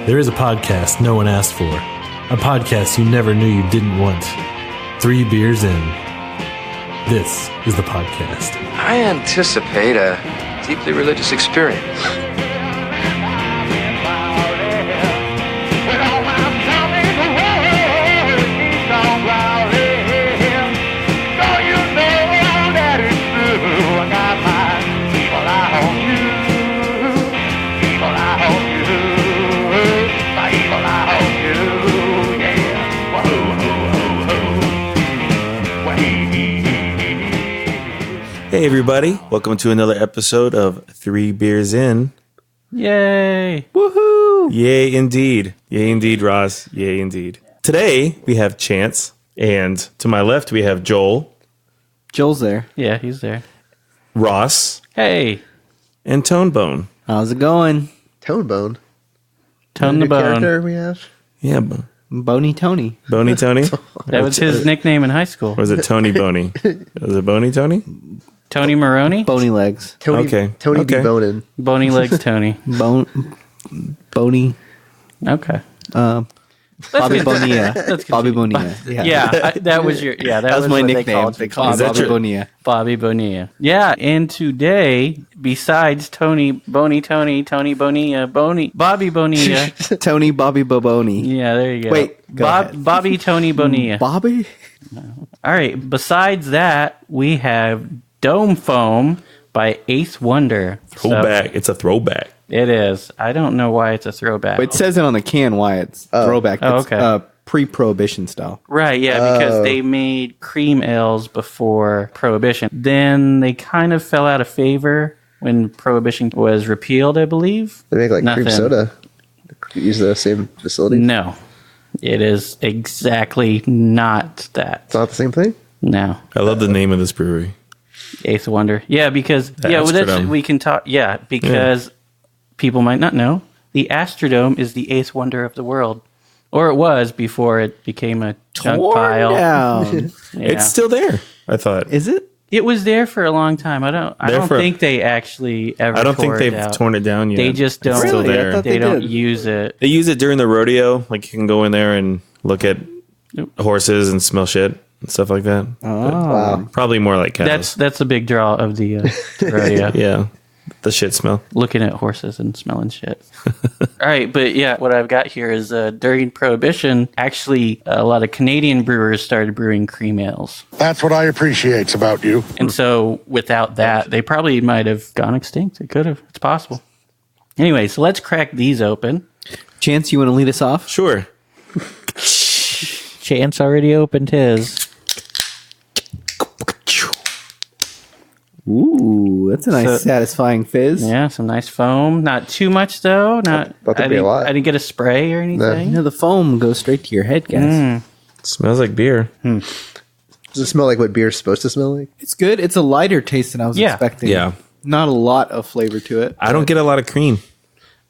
There is a podcast no one asked for. A podcast you never knew you didn't want. 3 beers in. This is the podcast. I anticipate a deeply religious experience. Hey everybody, welcome to another episode of 3 Beers In. Yay! Woohoo! Yay indeed. Yay indeed, Ross. Yay indeed. Today we have Chance, and to my left we have Joel, Joel's there. Yeah, he's there. Ross, Hey! and Tonebone. How's it going? Tonebone. Tone the New Bone. character we have? Yeah, Boney Tony. Boney Tony? That was his nickname in high school. Or was it Tony Boney? Was it Boney Tony? Tony Maroney? Boney legs. Tony, Okay. Tony Okay. B. Bonin. Boney Legs Tony. Boney. Okay. Bobby Bonilla. That's Bobby confusing. Bonilla. Yeah, that was your. Yeah, that was my what nickname. They called Bobby that your- Bonilla. Bobby Bonilla. Yeah, and today, besides Tony Bonilla, Bobby Bonilla. Tony Bobby Boboni. Yeah, there you go. Wait, go ahead. Bobby Tony Bonilla. Bobby? All right. Besides that, we have Dome Faux'm by Ace Wonder. So Throwback. It's a throwback. it is. I don't know why it's a throwback. It says it on the can why it's throwback. Oh, It's, okay. Pre-prohibition style. Right, yeah, because they made cream ales before Prohibition. Then they kind of fell out of favor when Prohibition was repealed, I believe. They make like Nothing. cream soda. Use the same facility. No, it is exactly not that. It's not the same thing? No. I love the name of this brewery. Eighth Wonder. Yeah, because well, that's, Astrodome. we can talk. Yeah, because people might not know the Astrodome is the eighth wonder of the world, or it was before it became a junk pile. Down. Yeah. It's still there, I thought. Is it? It was there for a long time. I don't think they actually ever. I don't think tore they've it out. torn it down yet. They just don't. It's still Really? I there. thought They they don't did. use it. They use it during the rodeo. Like you can go in there and look at horses and smell shit and stuff like that. Wow. Probably more like cows. That's a big draw of the rodeo. Yeah, the shit smell. Looking at horses and smelling shit. All right, but yeah, what I've got here is during Prohibition, actually, a lot of Canadian brewers started brewing cream ales. That's what I appreciate about you. And so without that, they probably might have gone extinct. It could have. It's possible. Anyway, so let's crack these open. Chance, you want to lead us off? Sure. Chance already opened his. Ooh, that's a nice, satisfying fizz. Yeah, some nice foam. Not too much, though. Not. Thought there'd I be a didn't, lot. I didn't get a spray or anything. You know, the foam goes straight to your head, guys. Smells like beer. Does it smell like what beer's supposed to smell like? It's good. It's a lighter taste than I was Yeah. expecting. Yeah. Not a lot of flavor to it. I don't get a lot of cream.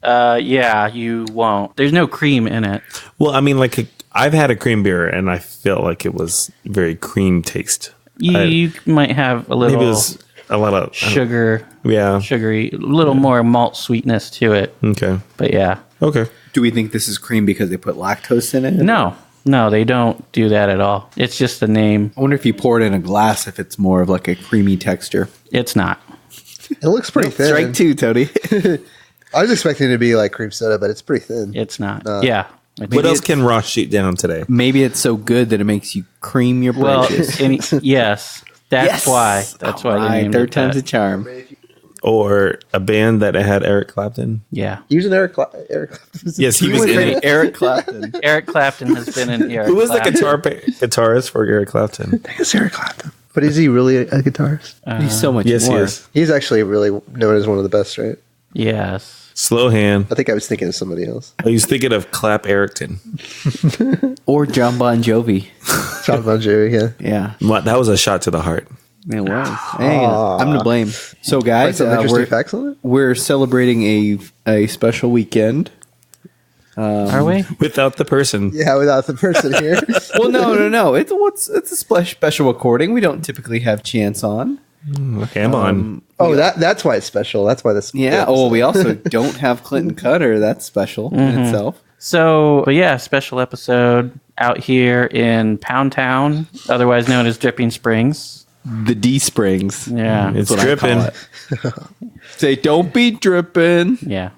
Yeah, you won't. There's no cream in it. Well, I mean, like I've had a cream beer and I felt like it was very cream taste. You might have a Maybe it little was a lot of sugar, Yeah. sugary, a little more malt sweetness to it. Okay. But yeah, Okay. Do we think this is cream because they put lactose in it? no, they don't do that at all. It's just a name. I wonder if you pour it in a glass if it's more of like a creamy texture. It's not. It looks pretty thin. Strike two, Tony. I was expecting it to be like cream soda, but it's pretty thin. It's not. Yeah. What else can Ross shoot down today? Maybe it's so good that it makes you cream your Well, bridges. yes, that's why. That's why they named Third it time's that. a charm. Or a band that had Eric Clapton? Yeah. Using Eric Clapton. Yes, he was in it. Eric Clapton. Eric Clapton has been in. Eric Who was the Clapton. guitarist for Eric Clapton? It's Eric Clapton. But is he really a guitarist? He's so much Yes, more. he is. He's actually really known as one of the best, right? Yes. Slow hand. I think I was thinking of somebody else. I was thinking of Clap Ericton. Or John Bon Jovi. John Bon Jovi, yeah. Yeah, What? That was a shot to the heart. it was. Hey, I'm to blame. So, Like guys, some interesting we're, facts on it? we're celebrating a special weekend. Are we? Without the person. Yeah, without the person here. Well, no. It's a special recording. We don't typically have Chance on. Okay, I'm on. Oh, that's why it's special. That's why this. Yeah. Oh, we also don't have Clinton Cutter. That's special in itself. But yeah, special episode out here in Pound Town, otherwise known as Dripping Springs. The D Springs. Yeah. It's That's what I call dripping. it. Say, don't be dripping. Yeah.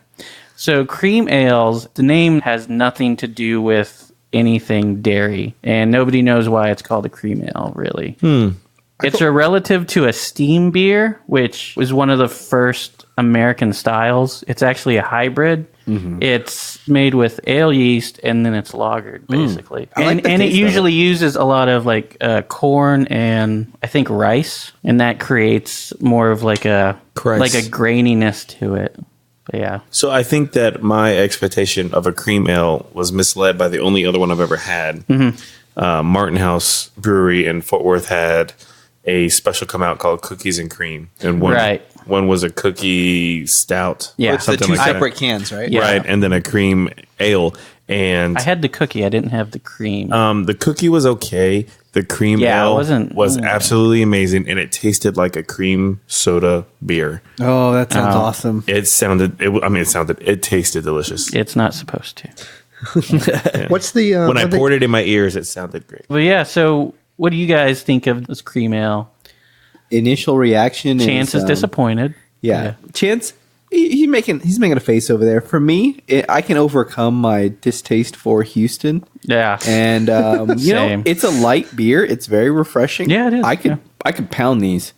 So cream ales, the name has nothing to do with anything dairy, and nobody knows why it's called a cream ale, really. It's a relative to a steam beer, which was one of the first American styles. It's actually a hybrid. It's made with ale yeast, and then it's lagered, basically. And it usually uses a lot of like corn and I think rice, and that creates more of like a graininess to it. But yeah. So I think that my expectation of a cream ale was misled by the only other one I've ever had. Martin House Brewery in Fort Worth had a special come out called Cookies and Cream, and one was a cookie stout. Yeah, It's the two separate cans, right? Yeah. Right, and then a cream ale. And I had the cookie. I didn't have the cream. the cookie was okay. The cream ale was absolutely amazing, and it tasted like a cream soda beer. Oh, that sounds awesome. It tasted delicious. It's not supposed to. What's the When I poured it in my ears, it sounded great. But yeah, so what do you guys think of this cream ale? Initial reaction Chance is disappointed. Yeah. Chance, he's making a face over there. For me, I can overcome my distaste for Houston. Yeah. And you know, Same. it's a light beer. It's very refreshing. Yeah, it is. I could pound these.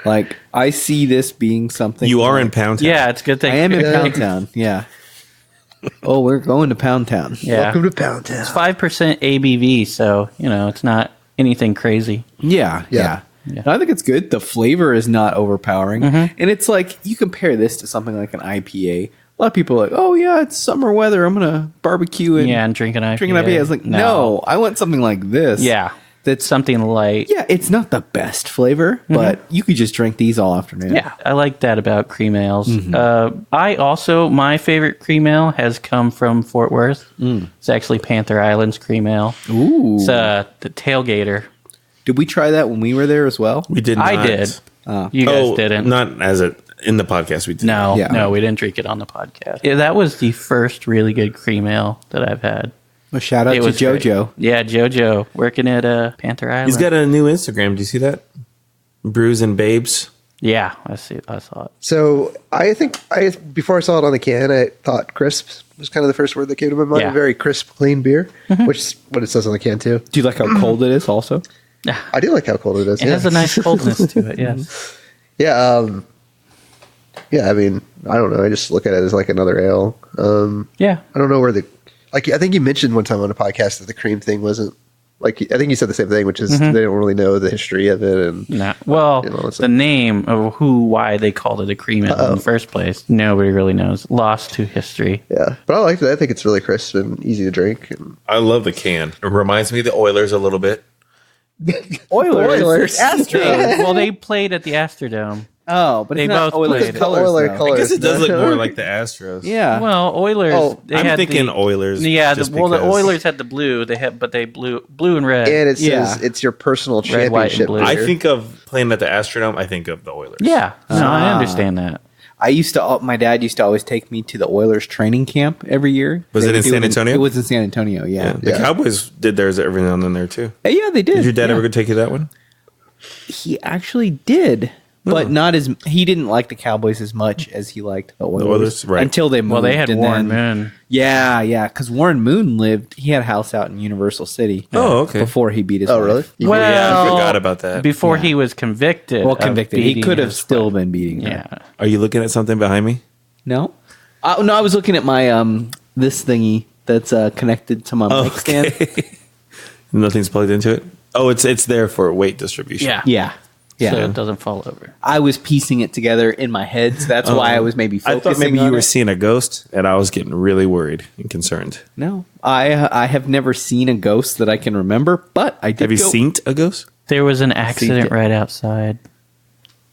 Like I see this being something. You are in Pound Town. Yeah, it's a good thing. I am in Pound Town. Yeah. Oh, we're going to Pound Town. Yeah. Welcome to Pound Town. It's 5% ABV, so, it's not anything crazy. Yeah. I think it's good. The flavor is not overpowering. And it's like, you compare this to something like an IPA. A lot of people are like, oh, yeah, it's summer weather. I'm going to barbecue and drink an IPA. drink an IPA. I was like, no, I want something like this. Yeah. That's something light. Yeah, it's not the best flavor, but you could just drink these all afternoon. Yeah, I like that about cream ales. My favorite cream ale has come from Fort Worth. It's actually Panther Island's cream ale. Ooh. It's the Tailgater. Did we try that when we were there as well? We did not. I did. You guys didn't. Not in the podcast. We did. No, Yeah. no, we didn't drink it on the podcast. Yeah, that was the first really good cream ale that I've had. A shout out It to was great. JoJo. Yeah, JoJo working at Panther Island. He's got a new Instagram. Do you see that? Brews and Babes. Yeah, I saw it. So I think before I saw it on the can, I thought crisp was kind of the first word that came to my mind. Yeah. A very crisp, clean beer, which is what it says on the can too. Do you like how cold it is also? I do like how cold it is. It has a nice coldness to it, yes. Yeah. I mean, I don't know. I just look at it as like another ale. Yeah. I don't know where I think you mentioned one time on a podcast that the cream thing wasn't like, I think you said the same thing, which is they don't really know the history of it. And No. Well, it's the name of why they called it a cream ale in the first place, nobody really knows. Lost to history. yeah, but I like it. I think it's really crisp and easy to drink. And I love the can. It reminds me of the Oilers a little bit. Oilers. Well, they played at the Astrodome. Oh, but They it's not both Oilers played. colors. Oiler though. colors. I guess it does look more like the Astros. Yeah. Well, Oilers. Oh, they I'm had thinking Oilers. Yeah, just the because. Oilers had the blue. They blue and red. And it says Yeah. it's your personal Red, white, and championship. blue. I beer. think of playing at the Astrodome. I think of the Oilers. Yeah, no, I understand that. My dad used to always take me to the Oilers training camp every year. Was They it would in do San Antonio? It was in San Antonio, yeah. The Cowboys did theirs every now and then there too. Yeah, they did. Did your dad yeah. ever take you to that one? He actually did. But not as he didn't like the Cowboys as much as he liked the Oilers, right. until they moved. Well, they had and Warren then- Moon. Yeah, because Warren Moon he had a house out in Universal City. Oh, okay. Before he beat his Oh, wife. really? Well, yeah, I forgot about that. Before he was convicted. Well, of convicted. He beating could have his still wife. been beating her. Yeah. Are you looking at something behind me? No? No, I was looking at my this thingy that's connected to my mic stand. Nothing's plugged into it. Oh, it's there for weight distribution. Yeah. Yeah. So it doesn't fall over. I was piecing it together in my head, so that's why I was maybe I focusing thought maybe on you were it. seeing a ghost, and I was getting really worried and concerned. No, I have never seen a ghost that I can remember, but I did. Have you seen a ghost? There was an accident it. right outside.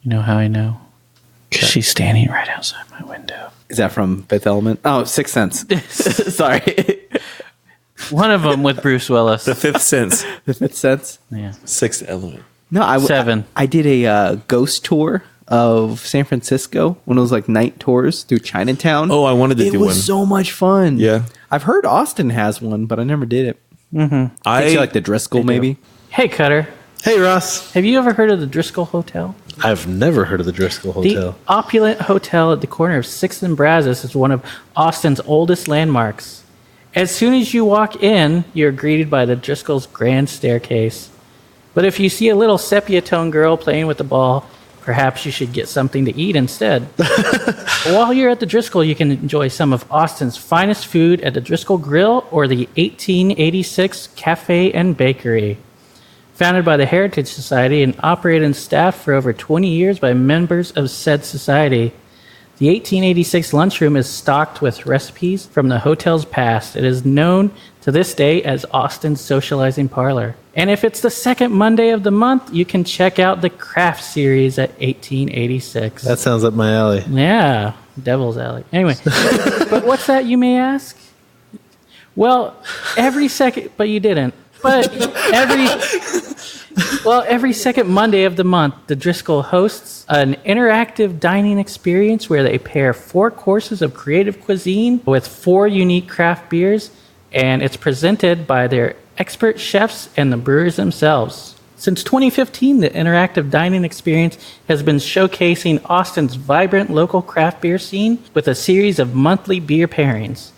You know how I know? 'Cause she's standing right outside my window. Is that from Fifth Element? Oh, Sixth Sense. Sorry, One of them with Bruce Willis. The Fifth Sense, the Fifth Sense. Yeah. Sixth Element. No, Seven. I did a ghost tour of San Francisco when it was like night tours through Chinatown. Oh, I wanted to do It was one. so much fun. Yeah. I've heard Austin has one, but I never did it. I like the Driscoll, maybe. Hey, Cutter. Hey, Ross. Have you ever heard of the Driscoll Hotel? I've never heard of the Driscoll Hotel. The opulent hotel at the corner of 6th and Brazos is one of Austin's oldest landmarks. As soon as you walk in, you're greeted by the Driscoll's grand staircase. But if you see a little sepia-tone girl playing with the ball, perhaps you should get something to eat instead. While you're at the Driscoll, you can enjoy some of Austin's finest food at the Driscoll Grill or the 1886 Cafe and Bakery. Founded by the Heritage Society and operated and staffed for over 20 years by members of said society, the 1886 lunchroom is stocked with recipes from the hotel's past. It is known to this day as Austin's socializing parlor. And if it's the second Monday of the month, you can check out the craft series at 1886. That sounds up my alley. Yeah, devil's alley. Anyway, but what's that, you may ask? Well, every second, but you didn't. But every second Monday of the month, the Driscoll hosts an interactive dining experience where they pair 4 courses of creative cuisine with 4 unique craft beers, and it's presented by their expert chefs and the brewers themselves. Since 2015, the interactive dining experience has been showcasing Austin's vibrant local craft beer scene with a series of monthly beer pairings.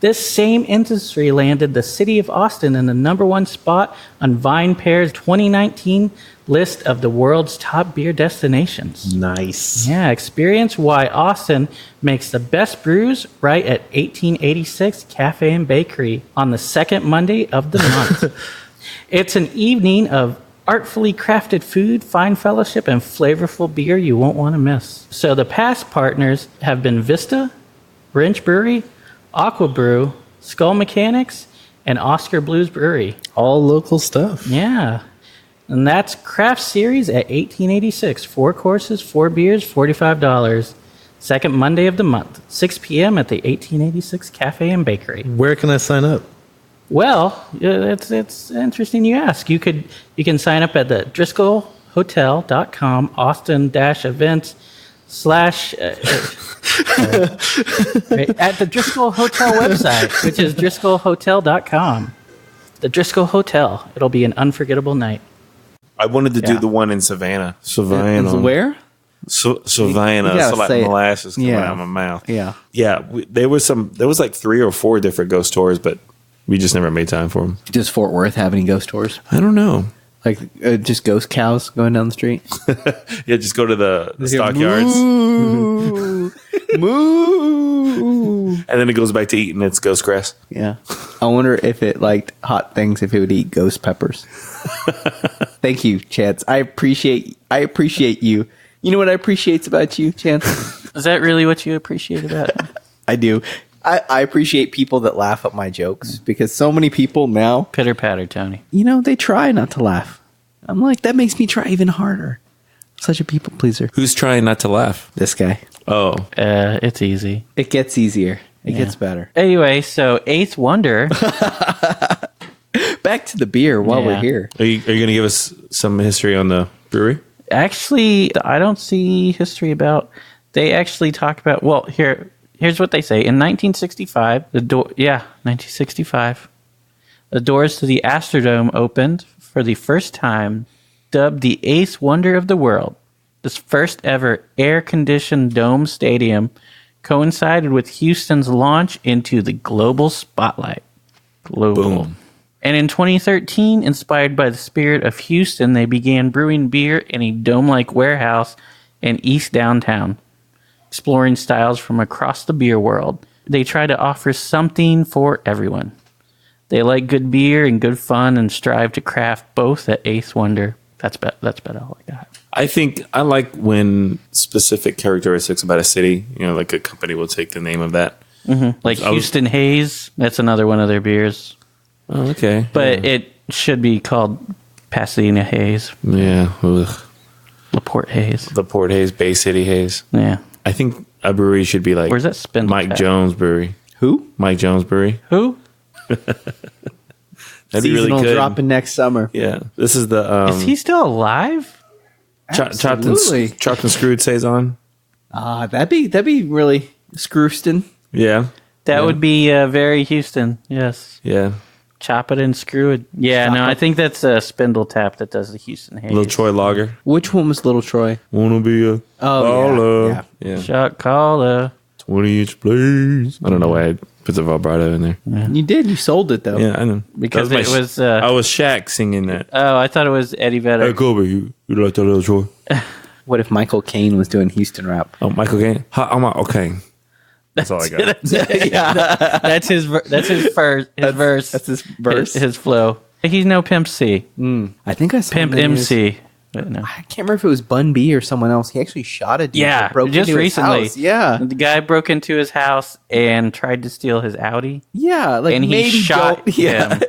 This same industry landed the city of Austin in the #1 spot on VinePair's 2019 list of the world's top beer destinations. Nice. Yeah, experience why Austin makes the best brews right at 1886 Cafe and Bakery on the second Monday of the month. It's an evening of artfully crafted food, fine fellowship, and flavorful beer you won't want to miss. So the past partners have been Vista, Wrench Brewery, Aqua Brew, Skull Mechanics, and Oscar Blues Brewery. All local stuff. Yeah. And that's Craft Series at 1886. 4 courses, 4 beers, $45. Second Monday of the month, 6 p.m. at the 1886 Cafe and Bakery. Where can I sign up? Well, it's interesting you ask. You can sign up at the DriscollHotel.com, Austin-events/ at the Driscoll Hotel website, which is DriscollHotel.com. The Driscoll Hotel. It'll be an unforgettable night. I wanted to do the one in Savannah. Where? Savannah. You So like say it. molasses coming out of my mouth. Yeah. Yeah. There was like 3 or 4 different ghost tours, but we just never made time for them. Does Fort Worth have any ghost tours? I don't know. Like just ghost cows going down the street? Yeah, just go to the stockyards. Moo! Moo! And then it goes back to eating its ghost grass. Yeah. I wonder if it liked hot things, if it would eat ghost peppers. Thank you, Chance. I appreciate you. You know what I appreciate about you, Chance? Is that really what you appreciate about it? I do. I appreciate people that laugh at my jokes because so many people now, Pitter patter, Tony. they try not to laugh. I'm like, that makes me try even harder. Such a people pleaser. Who's trying not to laugh? This guy. Oh. It's easy. It gets easier. It gets better. Anyway, so Eighth Wonder. Back to the beer while we're here. Are you going to give us some history on the brewery? Actually, I don't see history about. They actually talk about. Well, here's what they say. In 1965, 1965, the doors to the Astrodome opened for the first time, dubbed the 8th wonder of the world. This first ever air-conditioned dome stadium coincided with Houston's launch into the global spotlight. Boom. And in 2013, inspired by the spirit of Houston, they began brewing beer in a dome-like warehouse in East Downtown, exploring styles from across the beer world. They try to offer something for everyone. They like good beer and good fun and strive to craft both at 8th Wonder. That's about all I got. I think I like when specific characteristics about a city, like a company will take the name of that. Mm-hmm. Like Houston Haze, that's another one of their beers. Oh, okay. But it should be called Pasadena Haze. Yeah. Ugh. LaPorte Haze. The Port Haze, Bay City Haze. Yeah. I think a brewery should be like Where's that Spindle Mike Tap? Jones Brewery. Who? Mike Jones Brewery. Who? That'd be really Seasonal good. dropping next summer. Yeah. This is the Is he still alive? chopped Absolutely. and screwed saison. That'd be really Scrooston. Yeah. That would be very Houston. Yes. Yeah. Chop it and screw it. Yeah, I think that's Spindle Tap that does the Houston Haze. Little Troy Lager. Which one was Little Troy? Wanna be a baller. Yeah. Shot caller. 20-inch please. I don't know why I put the vibrato in there. Yeah. You did. You sold it though. Yeah, I know. Because it was... I was Shaq singing that. Oh, I thought it was Eddie Vedder. Hey, Kobe, you like that Little Troy? What if Michael Caine was doing Houston rap? Oh, Michael Caine? I'm okay. That's all I got. That's his verse. That's his verse. His flow. He's no Pimp C. I think I saw Pimp MC. I can't remember if it was Bun B or someone else. He actually shot a dude. Yeah, that broke just into recently. His house. Yeah, The guy broke into his house and tried to steal his Audi. yeah. Like And he maybe shot him.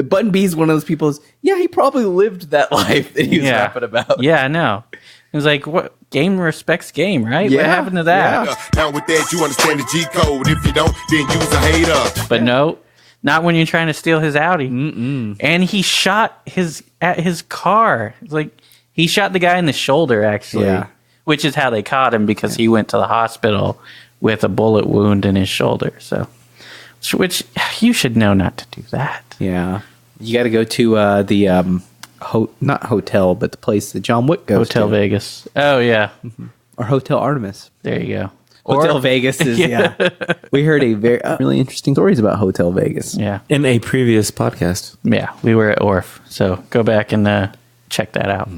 Bun B's one of those people. He probably lived that life that he was rapping about. Yeah, I know. It was like, what? Game respects game, right? Yeah, What happened to that? yeah. Now with that, you understand the G code. If you don't, then use a hater. But no, not when you're trying to steal his Audi. And he shot at his car. It's like he shot the guy in the shoulder, actually. Yeah. Which is how they caught him, because he went to the hospital with a bullet wound in his shoulder. So, which you should know not to do that. Yeah. You got to go to the not hotel, but the place that John Wick goes Hotel to. Vegas. Oh yeah, Or Hotel Artemis. there you go. Hotel Vegas is We heard a very really interesting stories about Hotel Vegas. Yeah, In a previous podcast. yeah. We were at Orf, so go back and check that out.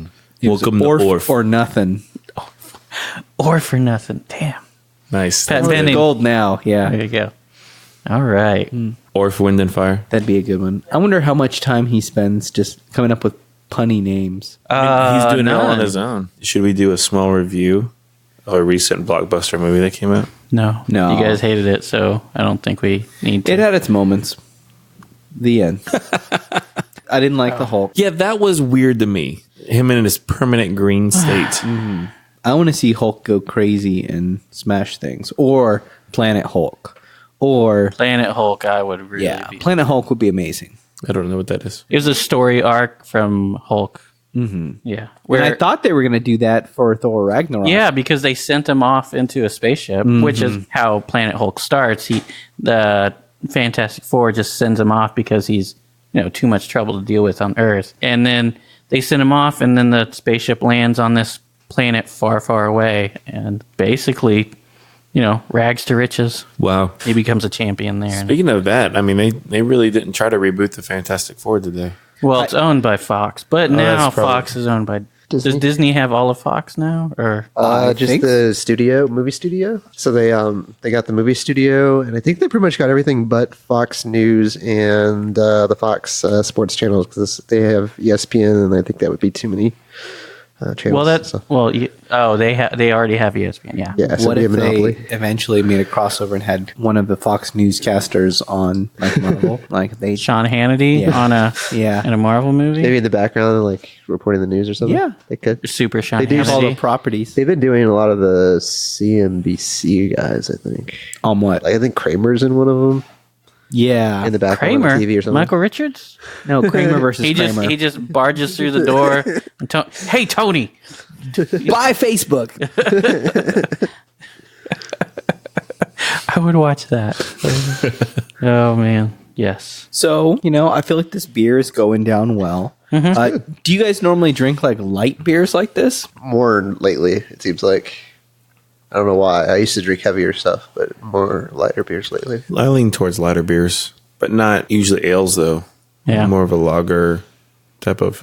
Welcome to Orf. or nothing. Orf for nothing. Damn. Nice. Pat That's good. Benning. Gold now. Yeah. There you go. All right. Orf, Wind and Fire. That'd be a good one. I wonder how much time he spends just coming up with punny names. He's doing it all on none. his own. Should we do a small review of a recent blockbuster movie that came out? No, No. You guys hated it, so I don't think we need to. It had its moments. The end. I didn't like the Hulk. Yeah, that was weird to me. Him in his permanent green state. I want to see Hulk go crazy and smash things. Or Planet Hulk. Or, Planet Hulk, I would really be. Planet Hulk would be amazing. I don't know what that is. It was a story arc from Hulk. Mm-hmm. Yeah. And I thought they were going to do that for Thor Ragnarok. Yeah, because they sent him off into a spaceship, which is how Planet Hulk starts. The Fantastic Four just sends him off because he's too much trouble to deal with on Earth, and then they send him off, and then the spaceship lands on this planet far, far away, and basically, rags to riches. Wow. He becomes a champion there. Speaking of that, I mean, they really didn't try to reboot the Fantastic Four, did they? Well, it's owned by Fox, but now that's probably- Fox is owned by Disney. Does Disney have all of Fox now, or Just think the movie studio. So they got the movie studio, and I think they pretty much got everything but Fox News and the Fox sports channels, because they have ESPN, and I think that would be too many channels. they already have ESPN. Yeah, so What it'd if be a monopoly. they eventually made a crossover and had one of the Fox newscasters on like Marvel? Like they Sean Hannity Yeah. on Yeah. in a Marvel movie. Maybe in the background, like reporting the news or something. Yeah. they could. Super Sean They do all the Hannity. properties. They've been doing a lot of the CNBC guys, I think. On what? Like, I think Kramer's in one of them Yeah. in the background Kramer, on TV or something. Michael Richards. No, Kramer versus He Kramer. just barges through the door. And hey, Tony. Buy Facebook. I would watch that. Oh man, yes. So, I feel like this beer is going down well. Do you guys normally drink like light beers like this? More lately, it seems like. I don't know why. I used to drink heavier stuff, but more lighter beers lately. I lean towards lighter beers, but not usually ales, though. Yeah. More of a lager type of.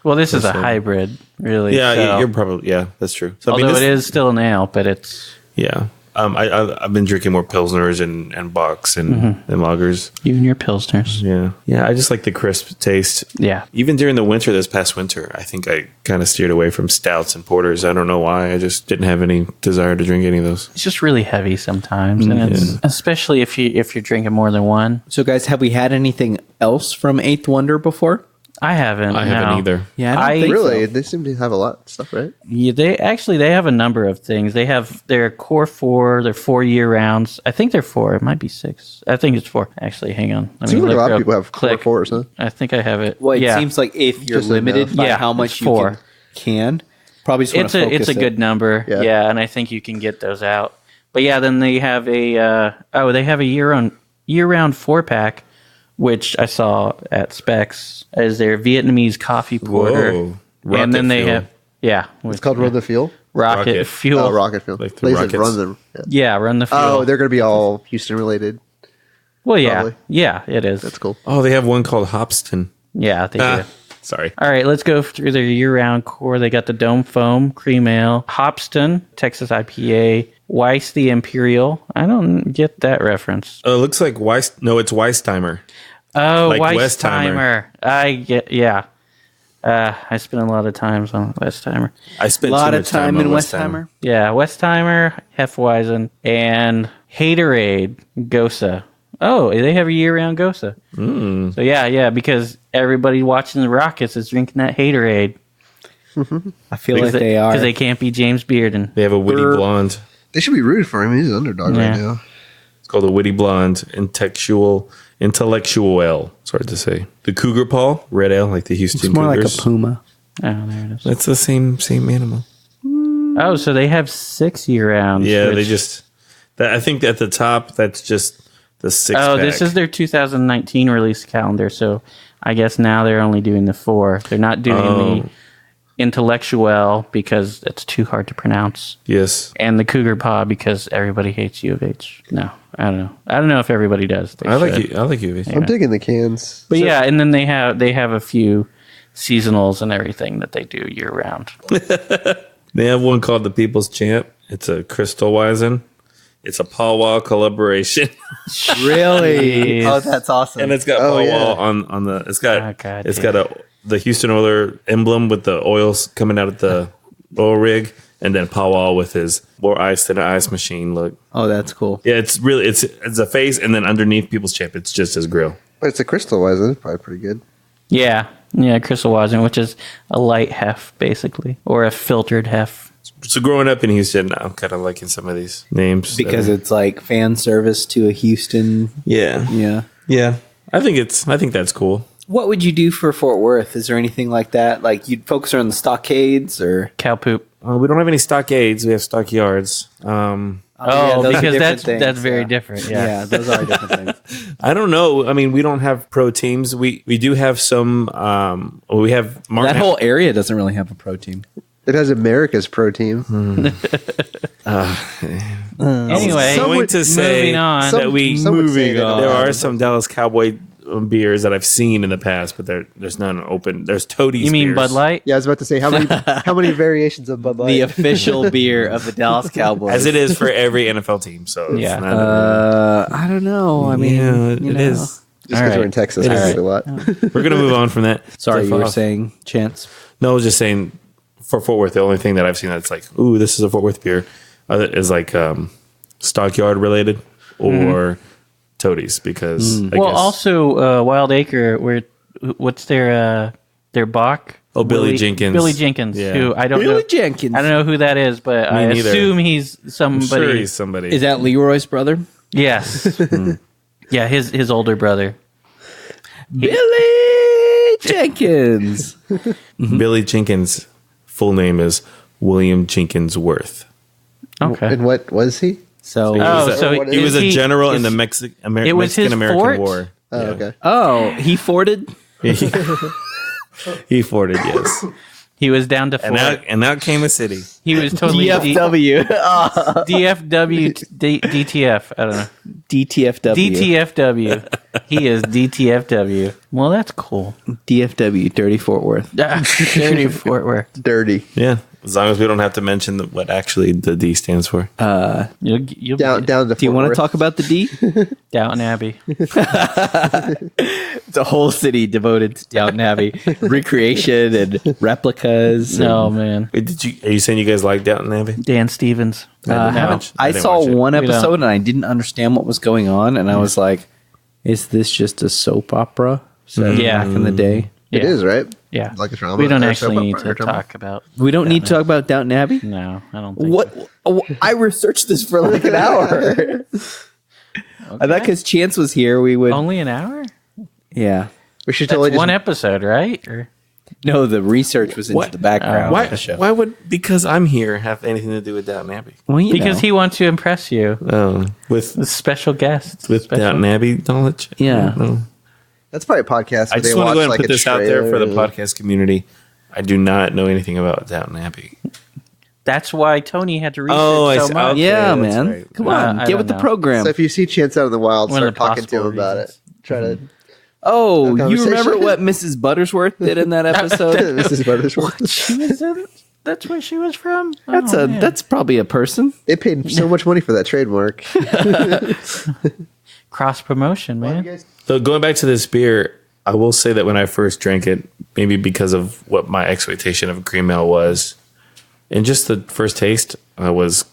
Well, this is a hybrid, really. Yeah, so- you're probably. Yeah, that's true. So, although this- it is still an ale, but it's Yeah. I've been drinking more Pilsners and Bocks and lagers. you and your Pilsners. Yeah. Yeah, I just like the crisp taste. Yeah. Even during the winter, this past winter, I think I kind of steered away from stouts and porters. I don't know why. I just didn't have any desire to drink any of those. It's just really heavy sometimes, and it's especially if you're drinking more than one. So, guys, have we had anything else from Eighth Wonder before? I haven't. I haven't either. Yeah, I I don't think Really? so. They seem to have a lot of stuff, right? Yeah, they have a number of things. They have their core 4, their 4-year rounds. I think they're 4. It might be 6. I think it's 4. Actually, hang on. Let Seems like a look lot of up. people have Click. core 4s, huh? I think I have it. Well, it yeah. seems like if you're Just limited enough. by Yeah, how much it's you 4. can, probably just want It's to a focus it's a good number. Yeah. Yeah, and I think you can get those out. But yeah, then they have they have a year-round 4-pack, which I saw at Specs as their Vietnamese coffee porter. Whoa. And then they Rocket have It's called Run the Fuel. Rocket Fuel. Oh, Rocket Fuel. Like the They said rockets. Run them. Yeah. Yeah, Run the Fuel. Oh, they're going to be all Houston related. well, yeah, probably. yeah, it is. That's cool. Oh, they have one called Hopston. Yeah, they do. Sorry. All right, let's go through their year-round core. They got the Dome Faux'm Cream Ale, Hopston Texas IPA, Weiss the Imperial. I don't get that reference. It looks like Weiss. No, it's Weistheimer. Oh, Like Weistheimer. I get, yeah. I spent a lot of times on Weistheimer. I spent A lot too of much time in on Westheimer. Yeah, Westheimer, Hefeweizen, and Haterade Gosa. Oh, they have a year-round Gosa. So yeah, because everybody watching the Rockets is drinking that Haterade. I feel like they are. Because they can't be James Bearden. They have a witty blonde. They should be rooted for him. He's an underdog Yeah. right now. It's called a witty blonde intellectual ale. It's hard to say. The Cougar Paw red ale, like the Houston It's more like Cougars. a puma. Oh, there it is. That's the same animal. Oh, so they have 6 year-rounds. Yeah, which- they just. I think at the top, that's just the 6. Oh, this is their 2019 release calendar, so I guess now they're only doing the 4. They're not doing the Intellectual because it's too hard to pronounce. Yes. And the Cougar Paw because everybody hates U of H. No, I don't know. I don't know if everybody does. They I like should. you. I like you. I'm digging the cans. But yeah, and then they have a few seasonals and everything that they do year round. They have one called the People's Champ. It's a Crystal Weizen. It's a Paw Wall collaboration, Really? Oh, that's awesome. and it's got Oh, Paw yeah. Wall on the. It's got Oh, God it's damn. got the Houston Oiler emblem with the oils coming out of the oil rig, and then Paw Wall with his more ice than an ice machine look. Oh, that's cool. Yeah, it's really it's a face, and then underneath People's Champ, it's just his grill. But it's a crystal Weizen. It's probably pretty good. Yeah, Crystal Weizen, which is a light hef, basically, or a filtered hef. So growing up in Houston, I'm kind of liking some of these names Because it's like fan service to a Houston. yeah. Yeah. I think that's cool. What would you do for Fort Worth? Is there anything like that? Like you'd focus on the stockades or? Cow poop. We don't have any stockades. We have stockyards. Oh, yeah, those are because different things, that's very yeah. different. Yeah, those are different things. I don't know. I mean, we don't have pro teams. We do have some. We have Martin. That whole area doesn't really have a pro team. It has America's pro team. Anyway, I'm going to say moving on. that we Some would say they don't there have are some Dallas Cowboy beers that I've seen in the past, but there's none open. There's Toadies. You mean beers. Bud Light? Yeah, I was about to say how many variations of Bud Light? The official beer of the Dallas Cowboys. as it is for every NFL team. So it's Yeah. not I don't know. I mean, yeah, you it know. is. Just because we're in Texas, we It's- do a lot. We're gonna move on from that. Sorry, you Stuff were off. saying, Chance. No, I was just saying for Fort Worth, the only thing that I've seen that's like, ooh, this is a Fort Worth beer, is like Stockyard related or Toadies because I Well, guess, also Wild Acre. What's their Bach? Oh, Billy Jenkins. Billy Jenkins. Yeah. Who I don't know. Billy Jenkins. I don't know who that is, but I neither. assume he's I'm somebody. sure he's somebody. Is that Leroy's brother? Yes. Yeah, his older brother. Billy Jenkins. Billy Jenkins' full name is William Jenkins Worth. Okay. And what was he? So, He was a general in the is- Mexican it was his American fort? War. Oh, okay. he forded. He forded, yes. He was down to And Fort. out came a city. He was totally DFW. DFW DTF. I don't know. DTFW. DTFW. He is DTFW. Well, that's cool. DFW, Dirty Fort Worth. Dirty Fort Worth. Dirty. Yeah, as long as we don't have to mention what actually the D stands for. You'll Down to Do you want to talk about the D? Downton Abbey. It's a whole city devoted to Downton Abbey. Recreation and replicas. No, man. Wait, are you saying you guys like Downton Abbey? Dan Stevens. I didn't saw watch it. one We don't. episode and I didn't understand what was going on. And I was like, is this just a soap opera? So Yeah. back in the day. It Yeah. is, right? Yeah. Like a drama. We don't or actually soap need opera or to drama. talk about. We don't need to talk about Downton Abbey? No, I don't think. What? I researched this for like an hour. I thought because Chance was here, we would. Only an hour? Yeah. We should That's totally just one episode, right? Or No, the research was into the background of the show. Why would because I'm here have anything to do with Downton Abbey? Well, Because he wants to impress you. With Special guests. Downton Abbey knowledge. Yeah. No. That's probably a podcast. I where just they want to watch, go ahead and like, put a this out there for the trailer. podcast community. I do not know anything about Downton Abbey. That's why Tony had to research I so see. much. Okay, Yeah, that's man. right. Come on, I get don't with the know. program. So if you see Chance out in the wild, One of start the talking to him possible about reasons. it. Try to. Oh, you conversation. remember what Mrs. Buttersworth did in that episode? Mrs. Buttersworth. She was in, that's where she was from? That's probably a person. They paid so much money for that trademark. Cross promotion, man. So going back to this beer, I will say that when I first drank it, maybe because of what my expectation of a cream ale was, and just the first taste, I was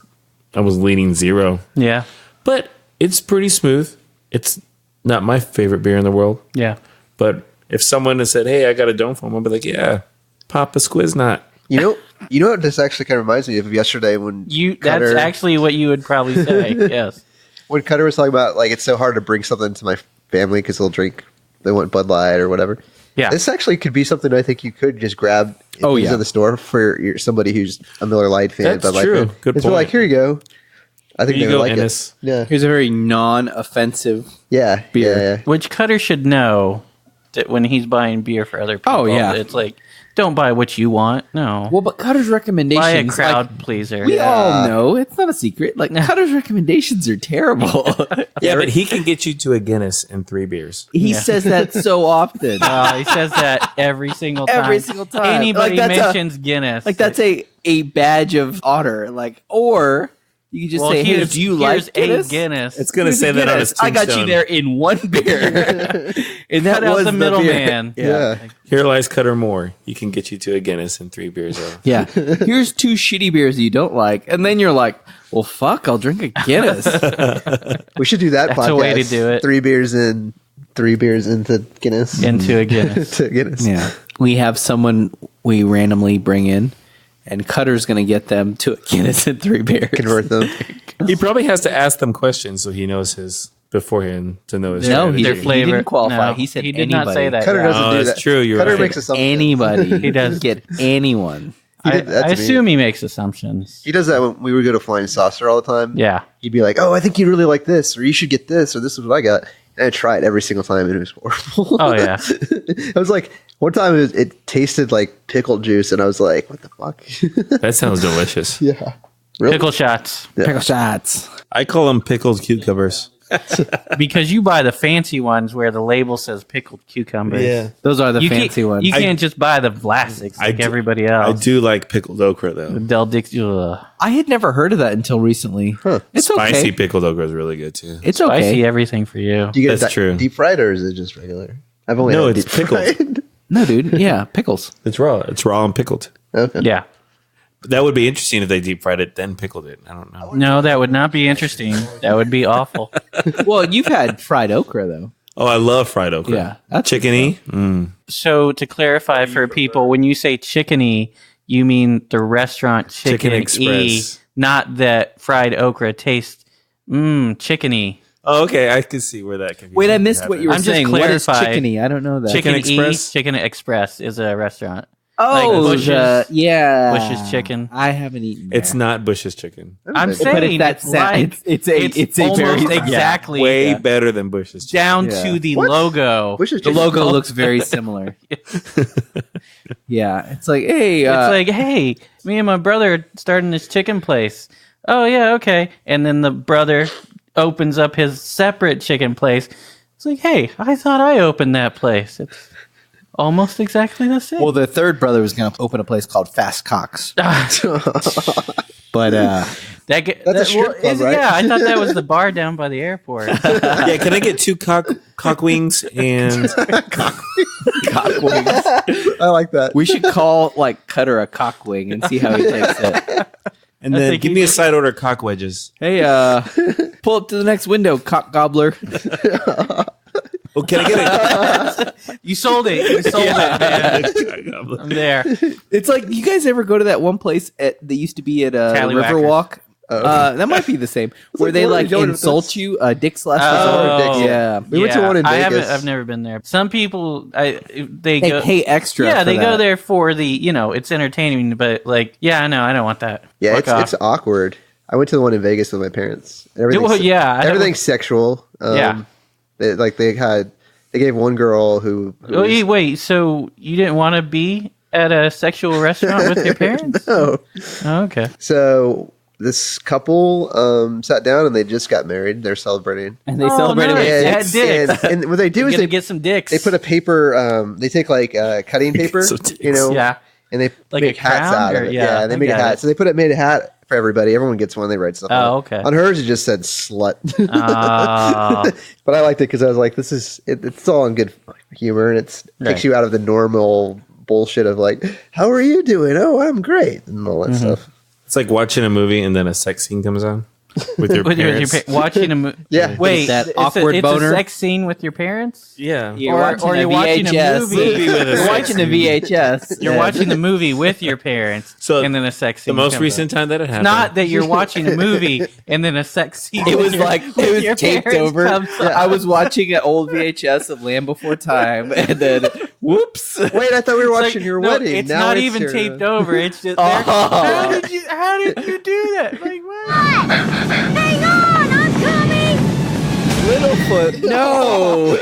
leaning 0. Yeah. But it's pretty smooth. It's not my favorite beer in the world. Yeah. But if someone had said, "Hey, I got a Dome Faux'm," I'd be like, "Yeah, pop a Squiznot." You know what this actually kind of reminds me of yesterday when That's actually what you would probably say. Yes. when Cutter was talking about like it's so hard to bring something to my family because they want Bud Light or whatever. Yeah. This actually could be something I think you could just grab in the store for somebody who's a Miller Lite fan. That's Bud Light true. fan. Good It's like, point. here you go. I think Here they you would go, like Ennis. it. Yeah. Here's a very non-offensive. Yeah. Beer. Yeah. Which Cutter should know that when he's buying beer for other people. Oh, yeah. It's like, don't buy what you want. No. Well, but Cutter's recommendations. Buy a crowd like, pleaser. we all know it's not a secret. Like Cutter's recommendations are terrible. Yeah, but he can get you to a Guinness and 3 beers. He says that so often. He says that every single time. Every single time. Anybody Like, that's mentions Guinness. Like that's a badge of honor. Like, or you can just say, "Hey, do you like Guinness?" a Guinness? It's going to Here's say a that on Guinness. his I tombstone. got you there in one beer, and that Cut out was the beer. middleman. Yeah. Here lies Cutter Moore. He can get you to a Guinness and 3 beers. Yeah. Here's 2 shitty beers that you don't like, and then you're like, "Well, fuck, I'll drink a Guinness." We should do that That's podcast. a way to do it. 3 beers in, 3 beers into Guinness. Into a Guinness. to Guinness. Yeah. We have someone we randomly bring in, and Cutter's going to get them to a Guinness and 3 beers. Convert them. He probably has to ask them questions so he knows his beforehand to know his No, strategy. Their he flavor. didn't qualify. No, He said he did not say anybody. that. Cutter yeah. doesn't do that's that. true, you're Cutter right. makes assumptions. Anybody. He does. Get anyone. He did that I to me. assume he makes assumptions. He does that when we would go to Flying Saucer all the time. Yeah. He'd be like, "Oh, I think you really like this, or you should get this, or this is what I got." And I try it every single time, and it was horrible. Oh, yeah. I was like, one time it tasted like pickle juice, and I was like, "What the fuck?" That sounds delicious. Yeah, really? Pickle shots. Pickle shots. I call them pickled cucumbers. Because you buy the fancy ones where the label says pickled cucumbers. Those are the You fancy can't, ones. You can't just buy the Vlasics like do- everybody I else. do like pickled okra though. Del Dix. Ugh. I had never heard of that until recently. It's Spicy okay. pickled okra is really good too. It's Spicy okay. everything for you. Do you get That's true. deep fried, or is it just regular? I've only No, had it's deep pickled. fried. No, dude. Yeah, pickles. It's raw. It's raw and pickled. Okay. Yeah. But that would be interesting if they deep fried it then pickled it. I don't know. No, that would not be interesting. That would be awful. Well, you've had fried okra though. Oh, I love fried okra. Yeah, that's chickeny. So to clarify for people, when you say chickeny, you mean the restaurant Chicken chicken Express. not that fried okra tastes chickeny. Oh, okay. I can see where that can. Wait, I missed what you were I'm just saying. What is clarifying. chickeny? I don't know that. Chicken Express? Chicken Express is a restaurant. Oh, like Bush's- yeah. Bush's chicken. I haven't eaten. It's there. not Bush's chicken. I'm But saying it's that like, it's a almost very exactly Way better than Bush's chicken. down Yeah. to the What? logo. Which is The logo looks very similar. Yeah, it's like, hey, It's like, hey, me and my brother are starting this chicken place. Oh yeah, okay. And then the brother opens up his separate chicken place. It's like, hey, I thought I opened that place. It's almost exactly the same. well, the third brother was going to open a place called Fast Cocks, but That's a strip club, right? Yeah, I thought that was the bar down by the airport. Yeah, can I get 2 cock wings and cock wings. I like that. We should call like Cutter a cock wing and see how he takes it. and I then think give he me a did. side order cock wedges. Hey, pull up to the next window, cock gobbler. Oh, can I get You sold it. You sold it, man. a I'm there. It's like, you guys ever go to that one place that used to be at Tallywhacker. Riverwalk? That might be the same. Where they like insult you. Dick slash Oh, yeah. We went to one in Vegas. I've never been there. Some people, they Hey, go, pay extra. yeah, for they go that. there for the, it's entertaining, but like, yeah, I know, I don't want that. Yeah, Fuck off. it's awkward. I went to the one in Vegas with my parents. Everything's sexual. Yeah. They gave one girl who Wait, so you didn't want to be at a sexual restaurant with your parents? No. Oh, okay. So this couple sat down and they just got married. They're celebrating. And they celebrated nice. with Dicks. And what they do is They they get some dicks. They put a paper. They take like cutting paper, some dicks. Yeah. and they Like make a hats crown, out of or- it. yeah, Yeah, they I make a got hat. it. So they made a hat for everybody. Everyone gets one. They write stuff. Oh, on it. okay. On hers, it just said "slut." Oh. But I liked it because I was like, "This is it's all in good humor, and it Right. takes you out of the normal bullshit of like, how are you doing? Oh, I'm great, and all that stuff." It's like watching a movie and then a sex scene comes on with your parents. Watching a movie. Yeah. Wait, That it's awkward it's boner? a sex scene with your parents? Yeah. You're Or you're watching a movie. You're watching a VHS. You're watching the movie with your parents, So and then a sex The scene. most comes recent up. time that it happened. Not that you're watching a movie and then a sex scene. It was with your- like with it your was taped parents over. comes up. I was watching an old VHS of Land Before Time, and then whoops! Wait, I thought we were It's watching like, your no, wedding. It's Now not it's even your- taped over. It's just Oh. how did you do that? Like what? Hang on, I'm coming! Littlefoot, no!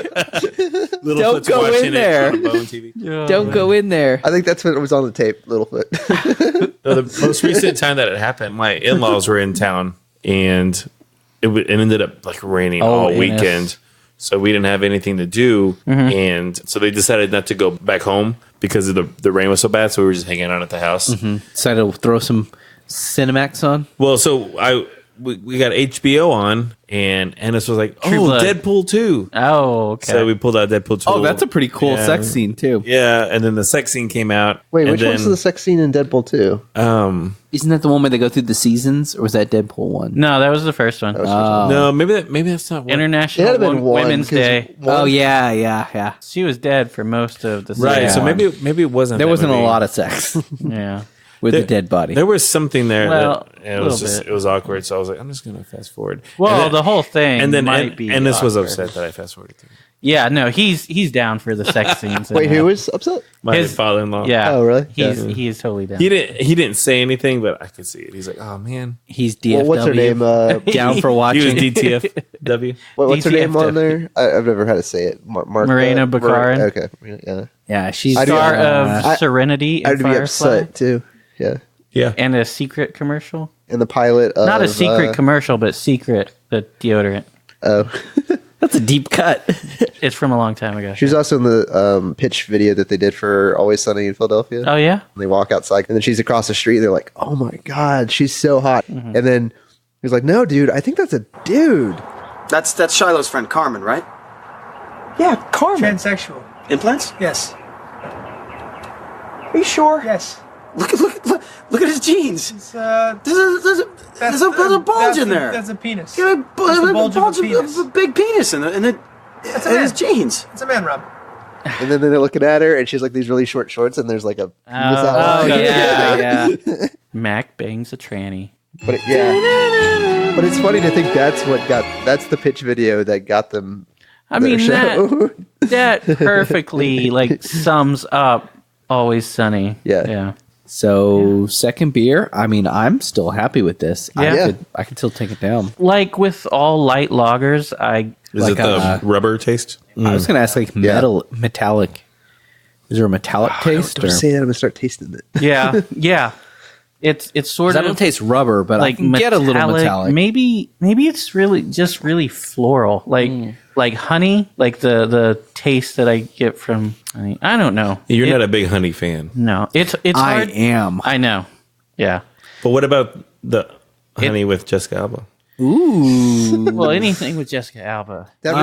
Littlefoot's Don't go watching in there. it on Bone TV. Don't go in there. I think that's what was on the tape, Littlefoot. No, the most recent time that it happened, my in-laws were in town, and it ended up like raining all Innis. weekend. So we didn't have anything to do, and so they decided not to go back home because of the rain was so bad. So we were just hanging out at the house. Decided to throw some Cinemax on. Well, so we got HBO on, and Ennis was like, True "Oh, Blood. Deadpool 2." Oh, okay. So we pulled out Deadpool 2. Oh, that's a pretty cool Yeah. sex scene too. Yeah, and then the sex scene came out. Wait, and which one's then, the sex scene in Deadpool 2? Isn't that the one where they go through the seasons, or was that Deadpool one? no, that was the first one. No, maybe that's not what. It International had been one, Women's 'cause Day. Oh yeah. She was dead for most of the Right, season. so maybe it wasn't. There that wasn't movie. a lot of sex Yeah. with the dead body. There was something there. Well, that, it a was little just bit. it was awkward. So I was like, I'm just gonna fast forward. Well, And then- the whole thing and then might be. and this was awkward. upset that I fast forwarded. Yeah, no, he's down for the sex scenes. in Wait, that. who was upset? My His- father-in-law. Yeah. Oh, really? He's totally down. He didn't say anything, but I could see it. He's like, oh man, He's DFW. Well, what's her name? Down for he was watching. DTFW. What's her name on DTFW. there? I've never had to say it. Marina Baccarin. Okay, yeah. Yeah, she's Star I- of Serenity and I'd be Firefly, upset too. Yeah, Yeah, and a secret commercial. and the pilot. Of, Not a secret commercial, but secret the deodorant. Oh, That's a deep cut. It's from a long time ago. she's also in the pitch video that they did for Always Sunny in Philadelphia. Oh yeah. And they walk outside, and then she's across the street. And they're like, "Oh my god, she's so hot!" And then he's like, "No, dude, I think that's a dude." That's Shiloh's friend Carmen, right? Yeah, Carmen. transsexual. Implants? Yes. Are you sure? Yes. Look at his jeans. It's, There's a bulge in there. That's a penis. Yeah, That's the bulge of a penis. a big penis in his jeans. It's a man rub. And then they're looking at her, and she's like these really short shorts, and there's like a penis Oh outline. yeah. Mac bangs a tranny. But but it's funny to think that's the pitch video that got them. I their mean show. that perfectly like sums up Always Sunny. Yeah. Yeah. So second beer. I mean, I'm still happy with this. Yeah. I could still take it down. Like with all light lagers, is Like it the a- rubber taste? I was gonna ask like metallic. Is there a metallic taste? Don't say that. I'm gonna start tasting it. yeah. It's sort I of don't taste rubber, but like I can get a little metallic. Maybe it's really floral, like honey, like the taste that I get from honey. I don't know. You're not a big honey fan, No, it's I hard. am. I know. Yeah. but what about the honey with Jessica Alba? Ooh. Well, anything with Jessica Alba, That you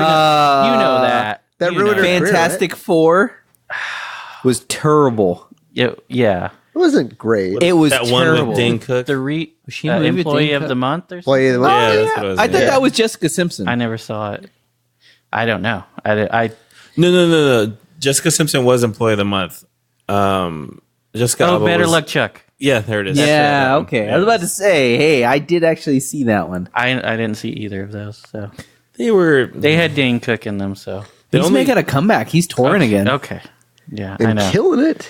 know that. that You ruined know. her career, Fantastic Four was terrible. Yeah. It wasn't great. It was That terrible. one with Dane Cook. The she in a movie with employee Dane of Cook? the month or something. Well, yeah, yeah, that's what I was I thought thinking. that was Jessica Simpson. I never saw it. I don't know. I No. Jessica Simpson was employee of the month. Jessica Alba better was, luck, Chuck. Yeah, there it is. Yeah, okay. I was about to say, hey, I did actually see that one. I didn't see either of those. So They had Dane Cook in them. So He's making a comeback. He's touring again. Okay. Yeah, And I know. killing it.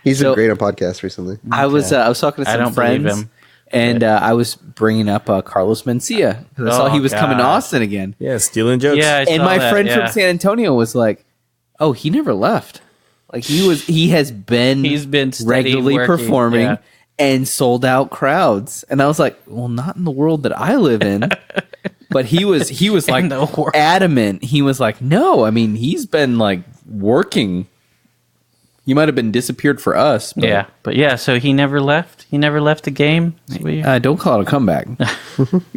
He's been So- great on podcasts recently. I was talking to I some don't believe friends, him. and I was bringing up Carlos Mencia because I saw Oh, he was coming to God. Austin again. Yeah, stealing jokes. Yeah, I And saw my that, friend yeah. from San Antonio was like, "Oh, he never left. Like he has been He's been steady regularly working, performing yeah. and sold out crowds." And I was like, "Well, not in the world that I live in." But he was like the world. adamant. He was like, "No, I mean, he's been like working. He might have been disappeared for us." But, Yeah, but yeah, so he never left. He never left the game. don't call it a comeback.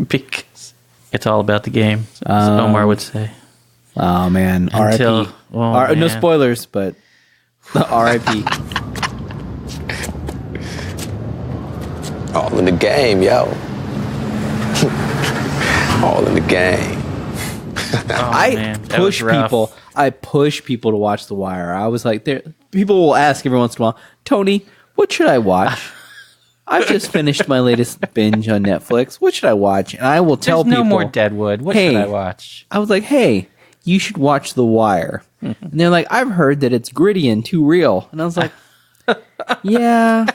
Because it's all about the game, as Omar would say. Oh man, Until- R.I.P. oh, No man. spoilers, but R.I.P. All in the game, yo. All in the game. I push people. I push people to watch The Wire. I was like, people will ask every once in a while, Tony, what should I watch? I've just finished my latest binge on Netflix. What should I watch? And I will tell There's people. no more Deadwood. What should I watch? I was like, hey, you should watch The Wire. And they're like, I've heard that it's gritty and too real. And I was like, yeah.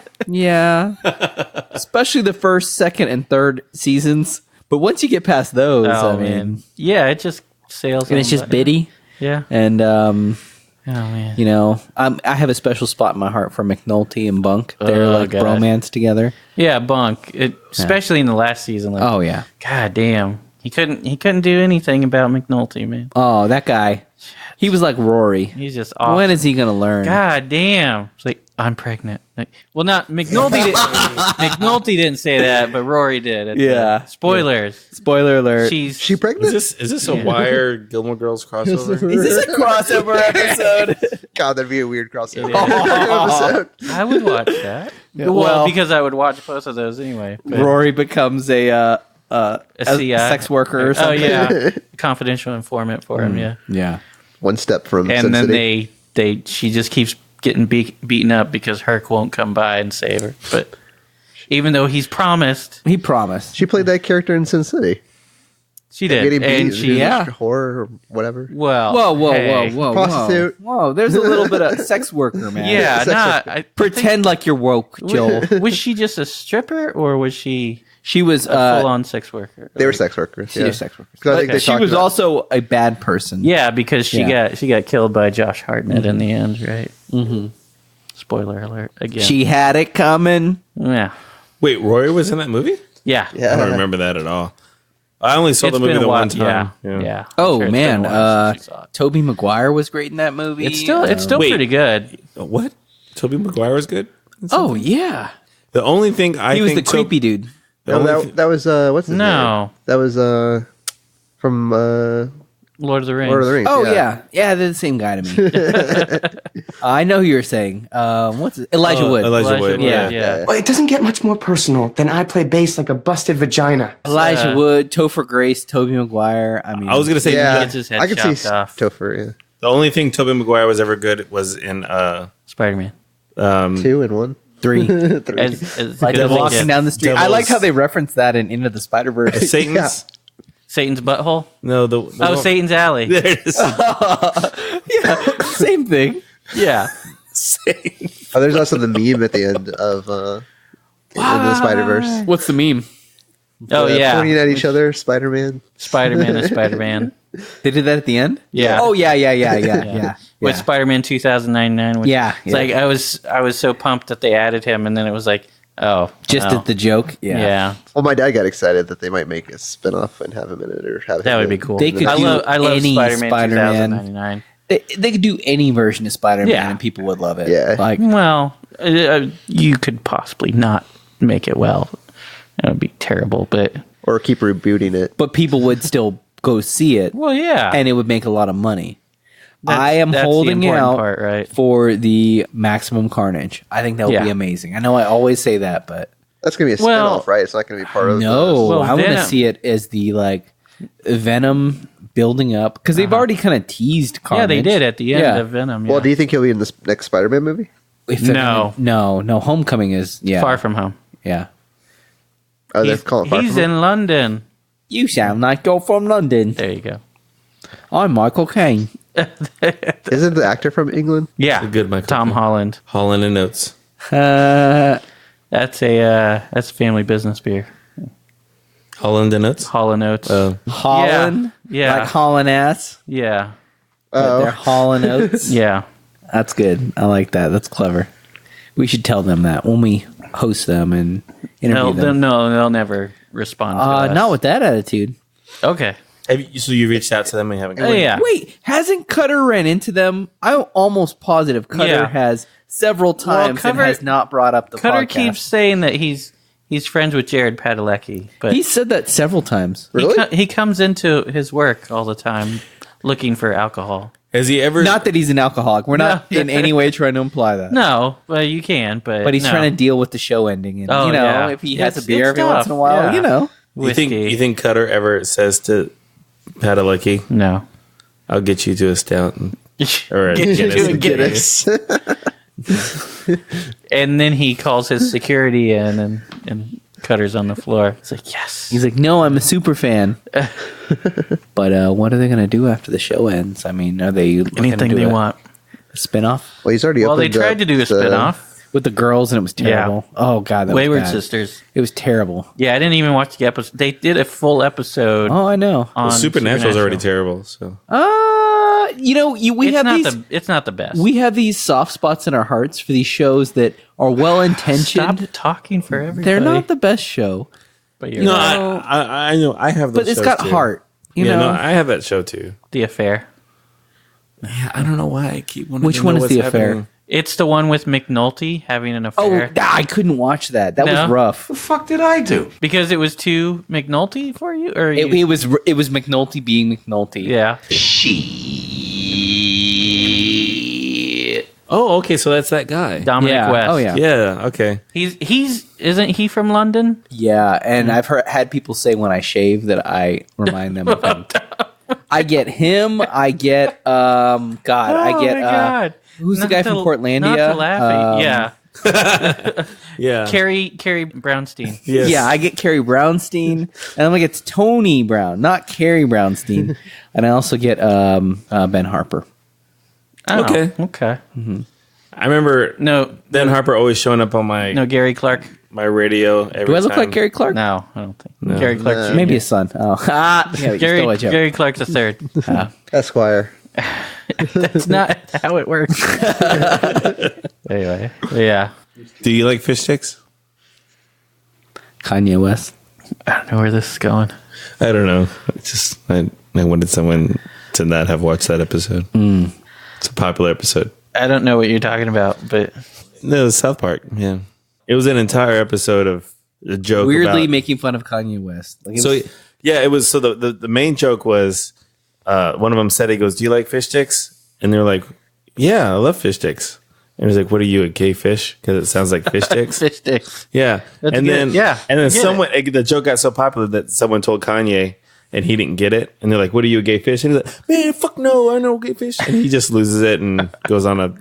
Especially the first, second, and third seasons. But once you get past those, Oh, I mean, man. Yeah, it just sails. and it's on, just but- bitty. Yeah. And, Oh, man. you know, I have a special spot in my heart for McNulty and Bunk. They're like God. bromance together. Yeah, Bunk. Especially in the last season. Like, Oh, yeah. God damn. He couldn't do anything about McNulty, man. Oh, that guy. He was like Rory. He's just awesome. When is he going to learn? God damn. It's like, I'm pregnant. Like, well, not McNulty. McNulty didn't say that, but Rory did. at the- Yeah. Spoilers. Spoiler alert. She pregnant? Is this a Wire Gilmore Girls crossover? Is this a crossover episode? God, that'd be a weird crossover. It episode. I would watch that. Yeah, well, well- because I would watch both of those anyway. but- Rory becomes a CI. sex worker or something. Oh yeah, confidential informant for him. Yeah, Yeah. One step from and Sin then City. she just keeps getting beaten up because Herc won't come by and save her. But even though he's promised, He promised. She played that character in Sin City. she did, Getting and beat, she horror or whatever. well, hey. Whoa. Prostitute. Whoa, there's a little bit of sex worker, man. Yeah, Sex not worker. Pretend like you're woke, Joel. Was she just a stripper or was she She was a full-on sex worker? They were sex workers. She yeah. was sex workers. 'Cause I think Okay. they She talked was about- also a bad person. Yeah, because she Yeah. got killed by Josh Hartnett in the end, right? Mm-hmm. Spoiler alert again. She had it coming. yeah. Wait, Rory was in that movie? Yeah. Yeah. I don't remember that at all. I only saw It's the movie been a the while. one time. Yeah. Oh Sure, it's been man, a while since you saw it. Toby Maguire was great in that movie. It's still Wait. pretty good. What? Toby Maguire was good? Oh yeah, The only thing he was the creepy dude. The No, only that was what's his name? No. That was from Lord of the Rings. Lord of the Rings. Oh yeah, they're the same guy to me. I know who you're saying. What's it? Elijah Wood? Elijah Wood. Yeah. Yeah. Well, it doesn't get much more personal than I play bass like a busted vagina. Elijah Wood, Topher Grace, Toby Maguire. I mean, I was gonna say Yeah, gets his head I could see chopped off. Topher. Yeah, the only thing Toby Maguire was ever good was in Spider-Man. 2 and 1. 3. As Like good they're as it walking gets. down the street. I Devils. like how they reference that in Into the Spider-Verse. Satan's. Yeah. Satan's butthole. No, the Oh, Satan's Alley. There it is. Same thing. Yeah. Oh, there's also the meme at the end of Into the Spider-Verse. What's the meme? Oh yeah. Pointing at each other, Spider-Man. Spider-Man and Spider-Man. They did that at the end? Yeah. Oh yeah. With Spider-Man 2099. Which, Yeah, It's yeah. like I was so pumped that they added him, and then it was like, oh, Just no. at the joke. Yeah. Well, my dad got excited that they might make a spin-off and have him in it, or have That him would be in- cool. They could I do love any Spider-Man Spider-Man. 2099. They could do any version of Spider-Man Yeah. and people would love it. Yeah. Like, Well, you could possibly not make it well. That would be terrible, but or keep rebooting it. but people would still go see it. well, yeah. And it would make a lot of money. That's- I am that's the holding important out part, right? for the Maximum Carnage. I think that would Yeah. be amazing. I know I always say that, but That's gonna be a Well- spin-off, right? It's not gonna be part of. no, Well, I want to Venom- see it as the like Venom building up because they've already kind of teased Carnage. Yeah, they did at the end Yeah. of Venom. Yeah. Well, do you think he'll be in this next Spider-Man movie? No. No. Homecoming is Far From Home. Yeah. Oh, they're calling Far He's From Home? in London. You sound like you're from London. There you go. I'm Michael Caine. Isn't the actor from England? Yeah, A good Michael Tom Caine. Holland. Holland and Oates. That's family business beer. Holland and Oates. Holland Oats. Holland? Yeah. Like hauling ass? Yeah. But they're hauling oats? Yeah. That's good. I like that. That's clever. We should tell them that when we host them and interview them. No, they'll never respond to us. Not with that attitude. Okay. So you reached out to them and haven't? Yeah. Wait, hasn't Cutter ran into them? I'm almost positive Cutter has several times and has not brought up the Cutter podcast. keeps saying that he's friends with Jared Padalecki, but He said that several times. Really? he comes into his work all the time looking for alcohol. Has he ever? Not that he's an alcoholic. We're not in any way trying to imply that. No, well, you can, but He's no. trying to deal with the show ending. And, Oh, yeah. if he has a It's beer every tough. once in a while, Yeah. You think Cutter ever says to Padalecki, No. "I'll get you to a stout," or a Get you to a Guinness. And then he calls his security in, and Cutter's on the floor. It's like, yes. He's like, no, I'm a super fan. But what are they going to do after the show ends? I mean, are they Anything they want. A spin-off? Well, he's already Well, they opened tried up to do a spin-off. With the girls, and it was terrible. Yeah. Oh, God, that Wayward was bad. Sisters. It was terrible. Yeah, I didn't even watch the episode. They did a full episode. Oh, I know. On Supernatural's already terrible. So We it's have not these. it's not the best. We have these soft spots in our hearts for these shows that are well intentioned. Stop talking for everybody. They're not the best show, But you're no, right. I know I have those but it's shows got too. heart. You Yeah, know, no, I have that show too. The Affair. Yeah, I don't know why I keep wanting Which to one know is The what's Affair? happening. It's the one with McNulty having an oh, affair. I couldn't watch that. That No? was rough. The fuck did I do? Because it was too McNulty for you? Or It was McNulty being McNulty. Yeah. Oh, okay, so that's that guy. Dominic Yeah. West. Oh, yeah. Yeah, okay. He's isn't he from London? Yeah, and I've had people say when I shave that I remind them of him. I get him. I get I get my God. who's Not the guy to- from Portlandia? Not to laugh. Yeah. Yeah. Carrie Brownstein. Yes. Yeah, I get Carrie Brownstein, and I'm like it's Tony Brown, not Carrie Brownstein, and I also get Ben Harper. Oh, Okay. Okay. I remember No, Ben Harper always showing up on my Gary Clark. my radio every Do I look time. like Gary Clark? No, I don't think. Gary Clark. Maybe his son. Oh, yeah, Gary Clark's a third. Esquire. That's not how it works. Anyway, yeah. Do you like fish sticks? Kanye West. I don't know where this is going. I don't know. It's just I wanted someone to not have watched that episode. It's a popular episode. I don't know what you're talking about, but No, it was South Park. Yeah, it was an entire episode of a joke. Weirdly about, making fun of Kanye West. Like so yeah, it was. So the main joke was one of them said, he goes, "Do you like fish sticks?" And they're like, "Yeah, I love fish sticks." And he's like, "What are you, a gay fish? Because it sounds like fish sticks." fish sticks. Yeah, That's and good. then Yeah, and I then get someone the joke got so popular that someone told Kanye, and he didn't get it. And they're like, "What are you, a gay fish?" And he's like, "Man, fuck no, I know gay fish." And he just loses it and goes on a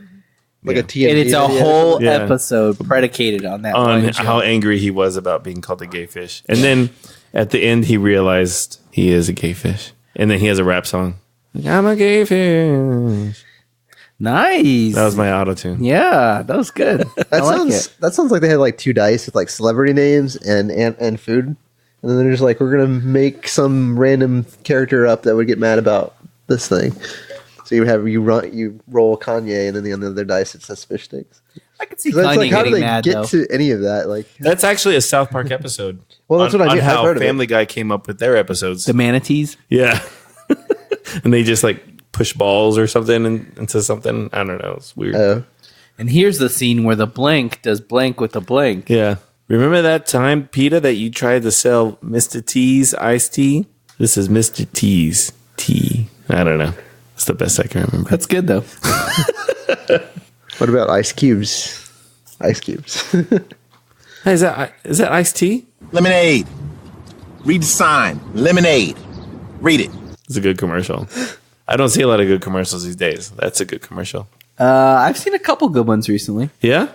Like a TNT and it's a video. whole Yeah. episode predicated on that on one how joke. angry he was about being called a gay fish. And then at the end, he realized he is a gay fish. And then he has a rap song. Like, I'm a gay fish. Nice. That was my auto tune. Yeah, that was good. I like it. That sounds like they had like two dice with like celebrity names and food, and then they're just like, we're gonna make some random character up that would get mad about this thing. So you roll Kanye, and then on the other dice it says fish sticks. I could see That's Kanye like, how do getting they mad get though. to any of that? Like, That's actually a South Park episode. Well, that's on, what I on did. I've how heard of it. Family Guy came up with their episodes. The manatees. Yeah. And they just like push balls or something into something. I don't know. It's weird. And here's the scene where the blank does blank with the blank. Yeah. Remember that time, PETA, that you tried to sell Mr. T's iced tea? This is Mr. T's tea. I don't know. It's the best I can remember. That's good though. What about ice cubes? Ice cubes. Hey, is that iced tea? Lemonade. Read the sign. Lemonade. Read it. It's a good commercial. I don't see a lot of good commercials these days. That's a good commercial. I've seen a couple good ones recently. Yeah?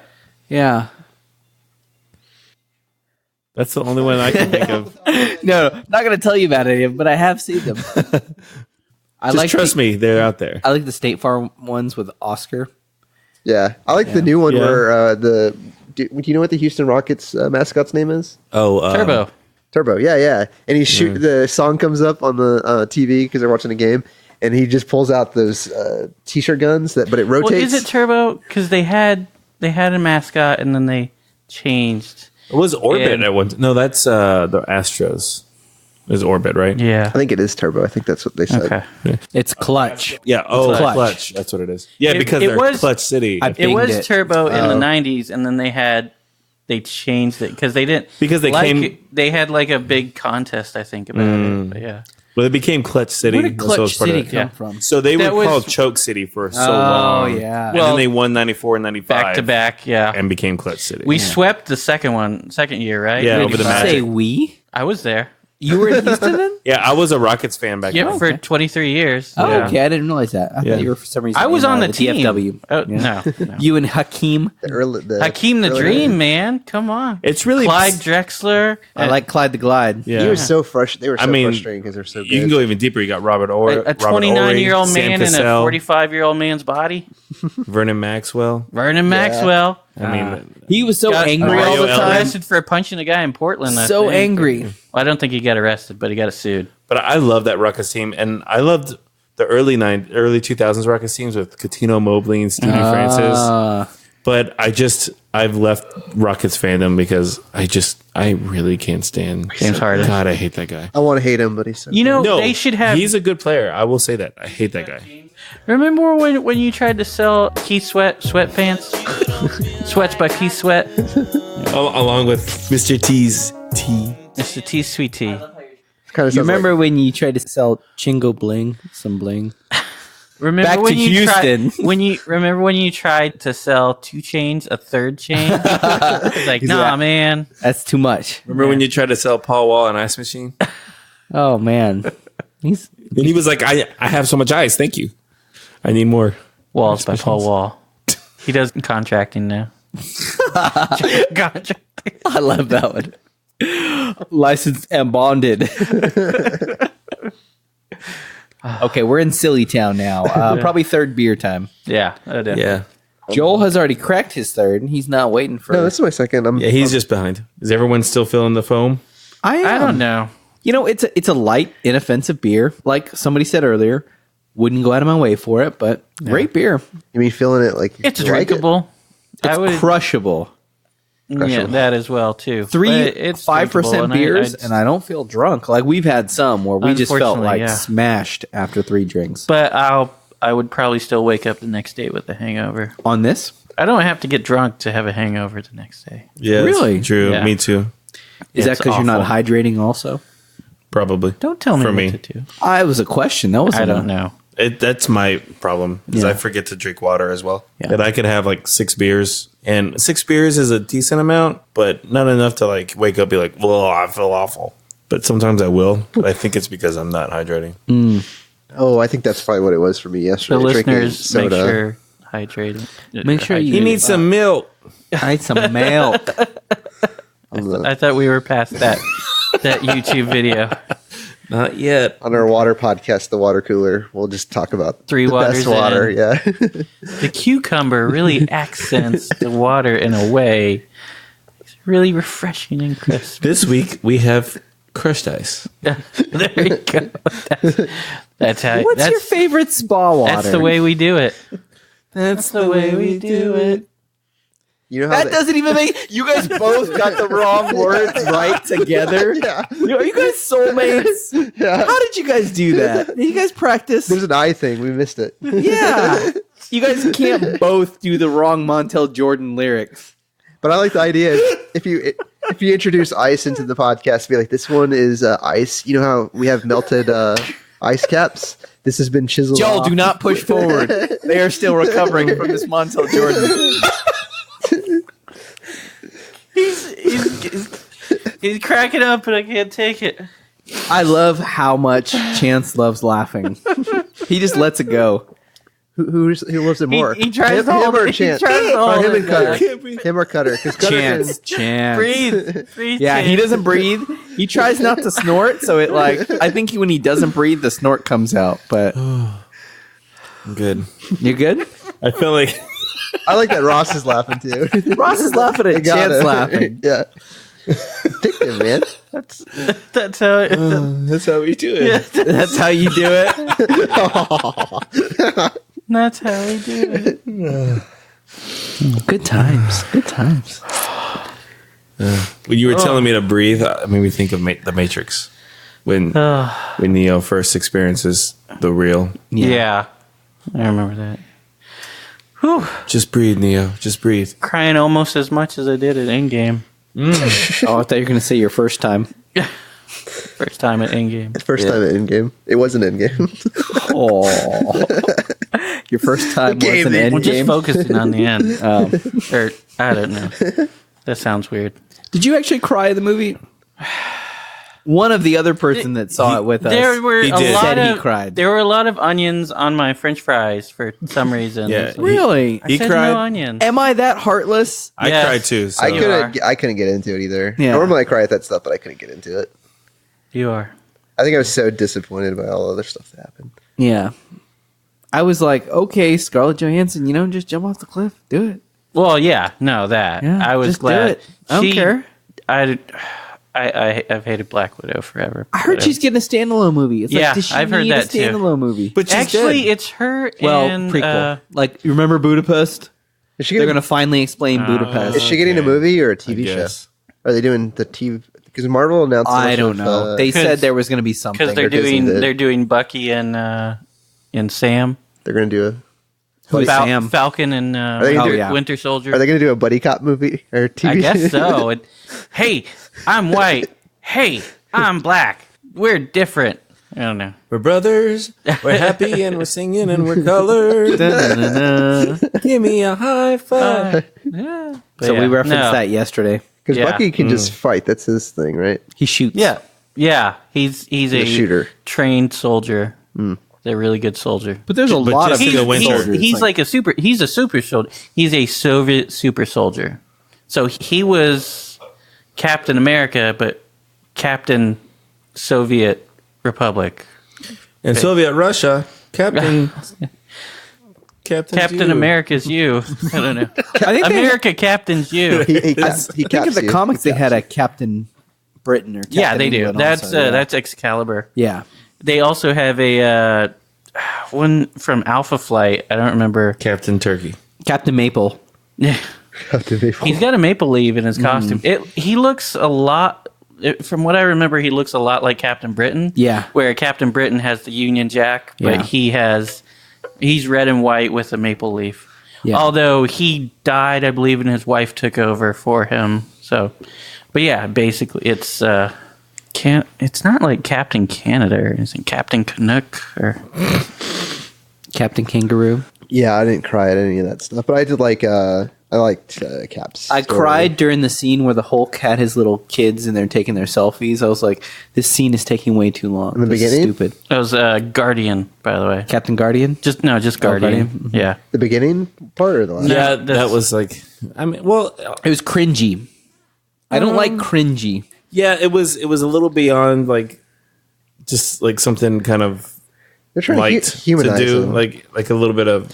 Yeah. That's the only one I can think of. No, not going to tell you about any of them, but I have seen them. Trust me, they're out there. I like the State Farm ones with Oscar. Yeah, I like the new one where do you know what the Houston Rockets mascot's name is? Turbo. Turbo, yeah. And he the song comes up on the TV because they're watching a game, and he just pulls out those t-shirt guns but it rotates. Well, is it Turbo? Because they had a mascot and then they changed. It was Orbit at one. No, that's the Astros. Is Orbit, right? Yeah, I think it is Turbo. I think that's what they said. Okay. Yeah. It's Clutch. Yeah. Oh, Clutch. That's what it is. Yeah, because they're Clutch City. It was Turbo in the 90s, and then they changed it because they didn't they had like a big contest, I think, about it. But yeah. Well, it became Clutch City. Where did Clutch City come from? So they were called Choke City for so long. Oh, yeah. And then they won 94 and 95. Back to back, yeah. And became Clutch City. We swept the second year, right? Yeah, over the Magic. Say we? I was there. You were in Houston then? Yeah, I was a Rockets fan back then. Yeah, for 23 years. Oh, yeah. okay. I didn't realize that. I thought you were for some reason. I was on the team. TFW. Oh, Yeah. no. You and Hakeem. Hakeem the Dream, man. Come on. It's really Clyde Drexler. I like Clyde the Glide. Yeah. He was so frustrated. They were so frustrating because they're so good. You can go even deeper. You got Robert Orr, a 29-year-old Sam man in a Cassell, 45-year-old man's body. Vernon Maxwell. Maxwell. I mean, he was so angry all the Got time. arrested for punching a guy in Portland. So angry. Well, I don't think he got arrested, but he got sued. But I love that Ruckus team, and I loved the early 2000s Ruckus teams with Coutinho, Mobley, and Stevie Francis. But I've left Rockets fandom because I really can't stand James Harden. God, I hate that guy. I want to hate him, but he's so they should have. He's a good player. I will say that. I hate that guy. Remember when you tried to sell Keith sweatpants? Sweats by Keith Sweat. Along with Mr. T's tea. Mr. T's sweet tea. You remember when you tried to sell Chingo bling, some bling? Remember Back when to you Houston. Remember when you tried to sell 2 chains, a third chain? It's like, nah, man, that's too much. Remember when you tried to sell Paul Wall an ice machine? Oh man, and he was like, I have so much ice. Thank you. I need more. Walls by Paul Wall. He does contracting now. I love that one. Licensed and bonded. Okay, we're in Silly Town now. Probably third beer time. Yeah. Yeah. Joel has already cracked his third, and he's not waiting for. No, this is my second. He's just behind. Is everyone still feeling the foam? I don't know. You know, it's a light, inoffensive beer. Like somebody said earlier, wouldn't go out of my way for it, but great beer. You mean feeling it like It's drinkable. It's crushable. Yeah, that as well too. 5% beers, and I don't feel drunk. Like we've had some where we just felt like smashed after 3 drinks. But I would probably still wake up the next day with a hangover. On this, I don't have to get drunk to have a hangover the next day. Yeah, really true. Yeah. Me too. Is that because you're not hydrating? Also, probably. Don't tell me For me. what to do. It was a question. That was I don't know. That's my problem because I forget to drink water as well. Yeah. That I could have like 6 beers, and 6 beers is a decent amount, but not enough to like wake up and be like, "Whoa, I feel awful." But sometimes I will. But I think it's because I'm not hydrating. Oh, I think that's probably what it was for me yesterday. The drinking listeners, soda. make sure hydrating. Make sure He needs some milk. I need some milk. I thought we were past that YouTube video. Not yet. On our water podcast, The Water Cooler, we'll just talk about 3 the waters best water. in. Yeah. The cucumber really accents the water in a way. It's really refreshing and crisp. This week we have crushed ice. There you go. That's how. What's your favorite spa water? That's the way we do it. That's the way we do it. You know how that doesn't even make. You guys both got the wrong words right together. Yeah. Are you guys soulmates? Yeah. How did you guys do that? Did you guys practice? There's an eye thing. We missed it. Yeah. You guys can't both do the wrong Montel Jordan lyrics. But I like the idea. If you introduce ice into the podcast, be like, this one is ice. You know how we have melted ice caps? This has been chiseled Joel, off. do not push forward. They are still recovering from this Montel Jordan. He's cracking up, and I can't take it. I love how much Chance loves laughing. He just lets it go. Who loves it more? He tries him, to hold or it. Chance? He tries to Or hold him it and Cutter? back. Him or Cutter? Because Cutter Chance. Breathe. Yeah, he doesn't breathe. He tries not to snort, so it I think when he doesn't breathe, the snort comes out. But I'm good. you good? I feel like I like that Ross is laughing too. Ross is laughing at Chance laughing. Yeah. Addictive, man. That's how. that's how we do it. That's how you do it. That's how we do it. Good times. Good times. When you were telling me to breathe, it made me think of The Matrix. When Neo first experiences the real. Yeah, I remember that. Whew. Just breathe, Neo. Just breathe. Crying almost as much as I did at Endgame. Oh, I thought you were going to say your first time. First time at Endgame. First time at Endgame. It was an Endgame. Oh, your first time was an We're just Endgame. focusing on the end. Or I don't know. That sounds weird. Did you actually cry at the movie? One of the other person that saw it with us. There were said he cried. There were a lot of onions on my French fries for some reason. Yeah, Really? I said cried. no onions. Am I that heartless? I Yes. cried too. So. I couldn't get into it either. Yeah. Normally I cry at that stuff, but I couldn't get into it. You are. I think I was so disappointed by all the other stuff that happened. Yeah. I was like, okay, Scarlett Johansson, just jump off the cliff. Do it. Well, yeah, no, that. Yeah, I was just do glad. it. I don't care. I've hated Black Widow forever. I heard she's getting a standalone movie. It's Yeah, like, does she I've heard need that a too. standalone movie? But she's Actually, dead. it's her Well, and prequel. Like, you remember Budapest? Is she They're getting, going to finally explain Budapest. is she getting a movie or a TV show? guess. Are they doing the TV? Because Marvel announced. a I bunch don't of, know. They said there was going to be something. because they're Disney did. doing Bucky and Sam. they're going to do a. Who's Sam? Falcon and they gonna do- Winter Soldier. Are they going to do a buddy cop movie or TV? I guess so. Hey, I'm white. Hey, I'm black. We're different. I don't know. We're brothers. We're happy and we're singing and we're colored. Give me a high five. Yeah. So we referenced that yesterday. Because Yeah. Bucky can just fight. That's his thing, right? He shoots. Yeah. He's a shooter. trained soldier. He's a really good soldier. But there's a lot of Jessica Winter. soldiers. He's a super soldier. He's a Soviet super soldier. So he was Captain America, but Captain Soviet Republic. And Soviet Russia, Captain America's you. I don't know. I think America captains you. He I caps think in the you. comics they had a Captain Britain or Captain Yeah, they do. England That's also, yeah. that's Excalibur. Yeah. They also have a one from Alpha Flight. I don't remember. Captain Turkey. Captain Maple. Yeah, Captain Maple. he's got a maple leaf in his costume. He looks a lot. From what I remember, he looks a lot like Captain Britain. Yeah. Where Captain Britain has the Union Jack, but Yeah. he's red and white with a maple leaf. Yeah. Although he died, I believe, and his wife took over for him. So, but yeah, basically, it's not like Captain Canada or anything. Captain Canuck or Captain Kangaroo. Yeah, I didn't cry at any of that stuff, but I did like. I liked Cap's. I story. cried during the scene where the Hulk had his little kids and they're taking their selfies. I was like, this scene is taking way too long. In the This is beginning? stupid. It was Guardian, by the way. Captain Guardian? Just Guardian. Guardian. Yeah. The beginning part or the last? Yeah, that's- that was like. I mean, well, It was cringy. I don't like cringy. yeah, it was a little beyond like, just like something kind of They're trying light to humanize to do, him. like a little bit of.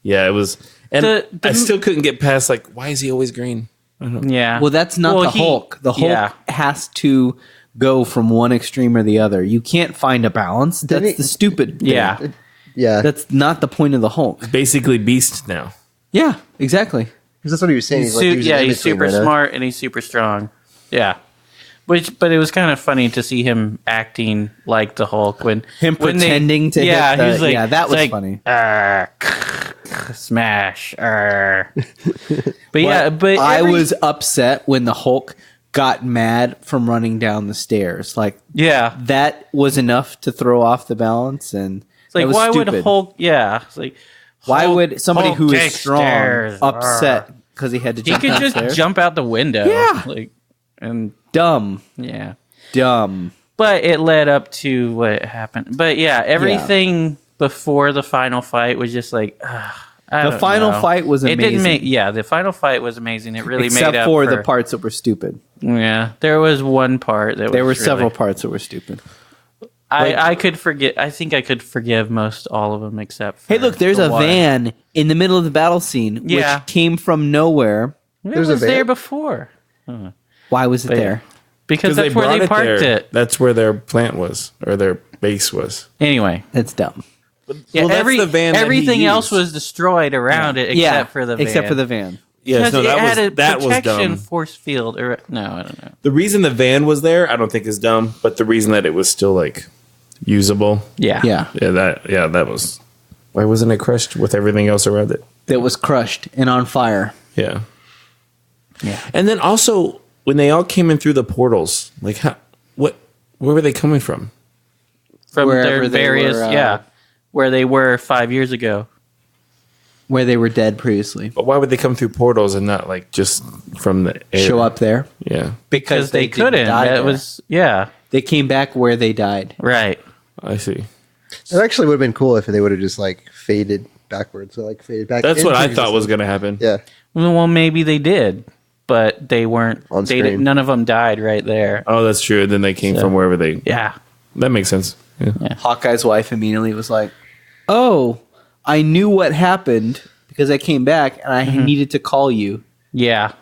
Yeah, it was, and The- I still couldn't get past like, why is he always green? Yeah. Well, that's not the Hulk. The Hulk yeah. has to go from one extreme or the other. You can't find a balance. Didn't That's he- the stupid thing. Yeah. Yeah, That's not the point of the Hulk. Basically, Beast now. Yeah, exactly. because that's what he was saying. He's He's like, using he's in-between super right now. smart and he's super strong. Yeah. But it was kind of funny to see him acting like the Hulk when Him when pretending to yeah, hit the, he was like, yeah, that was like, funny. Smash. But yeah, but I was upset when the Hulk got mad from running down the stairs. Like yeah. that was enough to throw off the balance, and It's like that was why would stupid. Hulk? Yeah. It's like Why Hulk- would somebody Hulk who is takes strong stairs. upset because he had to He jump could just downstairs? jump out the window. Yeah. Like and Dumb, yeah. dumb. But it led up to what happened. But yeah, everything. before the final fight was just like The final fight was amazing. It didn't make the final fight was amazing. It really except made up for the parts that were stupid. Yeah, there was one part that there were really, several parts that were stupid. I could forget. I think I could forgive most all of them except for hey, look, there's a van in the middle of the battle scene, which came from nowhere. It was there before. Why was it there? Because that's where they parked it. That's where their plant was, or their base was. Anyway, that's dumb. Yeah, that's the van everything else was destroyed around it except for the van. Except for the van. Yes, no, that was dumb. Force field, or no, I don't know. The reason the van was there, I don't think is dumb, but the reason that it was still like usable, that was. Why wasn't it crushed with everything else around it? That was crushed and on fire. Yeah. And then also when they all came in through the portals, like where were they coming from? From Wherever their various, where they were 5 years ago. Where they were dead previously. But why would they come through portals and not like just from the air? Show up there? Yeah. Because they couldn't. That was, They came back where they died. Right. I see. It actually would have been cool if they would have just like faded backwards. So like faded back. That's what I thought was going to happen. Yeah. Well, maybe they did, but they weren't. On screen. None of them died right there. Oh, that's true. And then they came from wherever they. Yeah. That makes sense. Yeah. Hawkeye's wife immediately was like, "Oh, I knew what happened because I came back and I needed to call you." Yeah.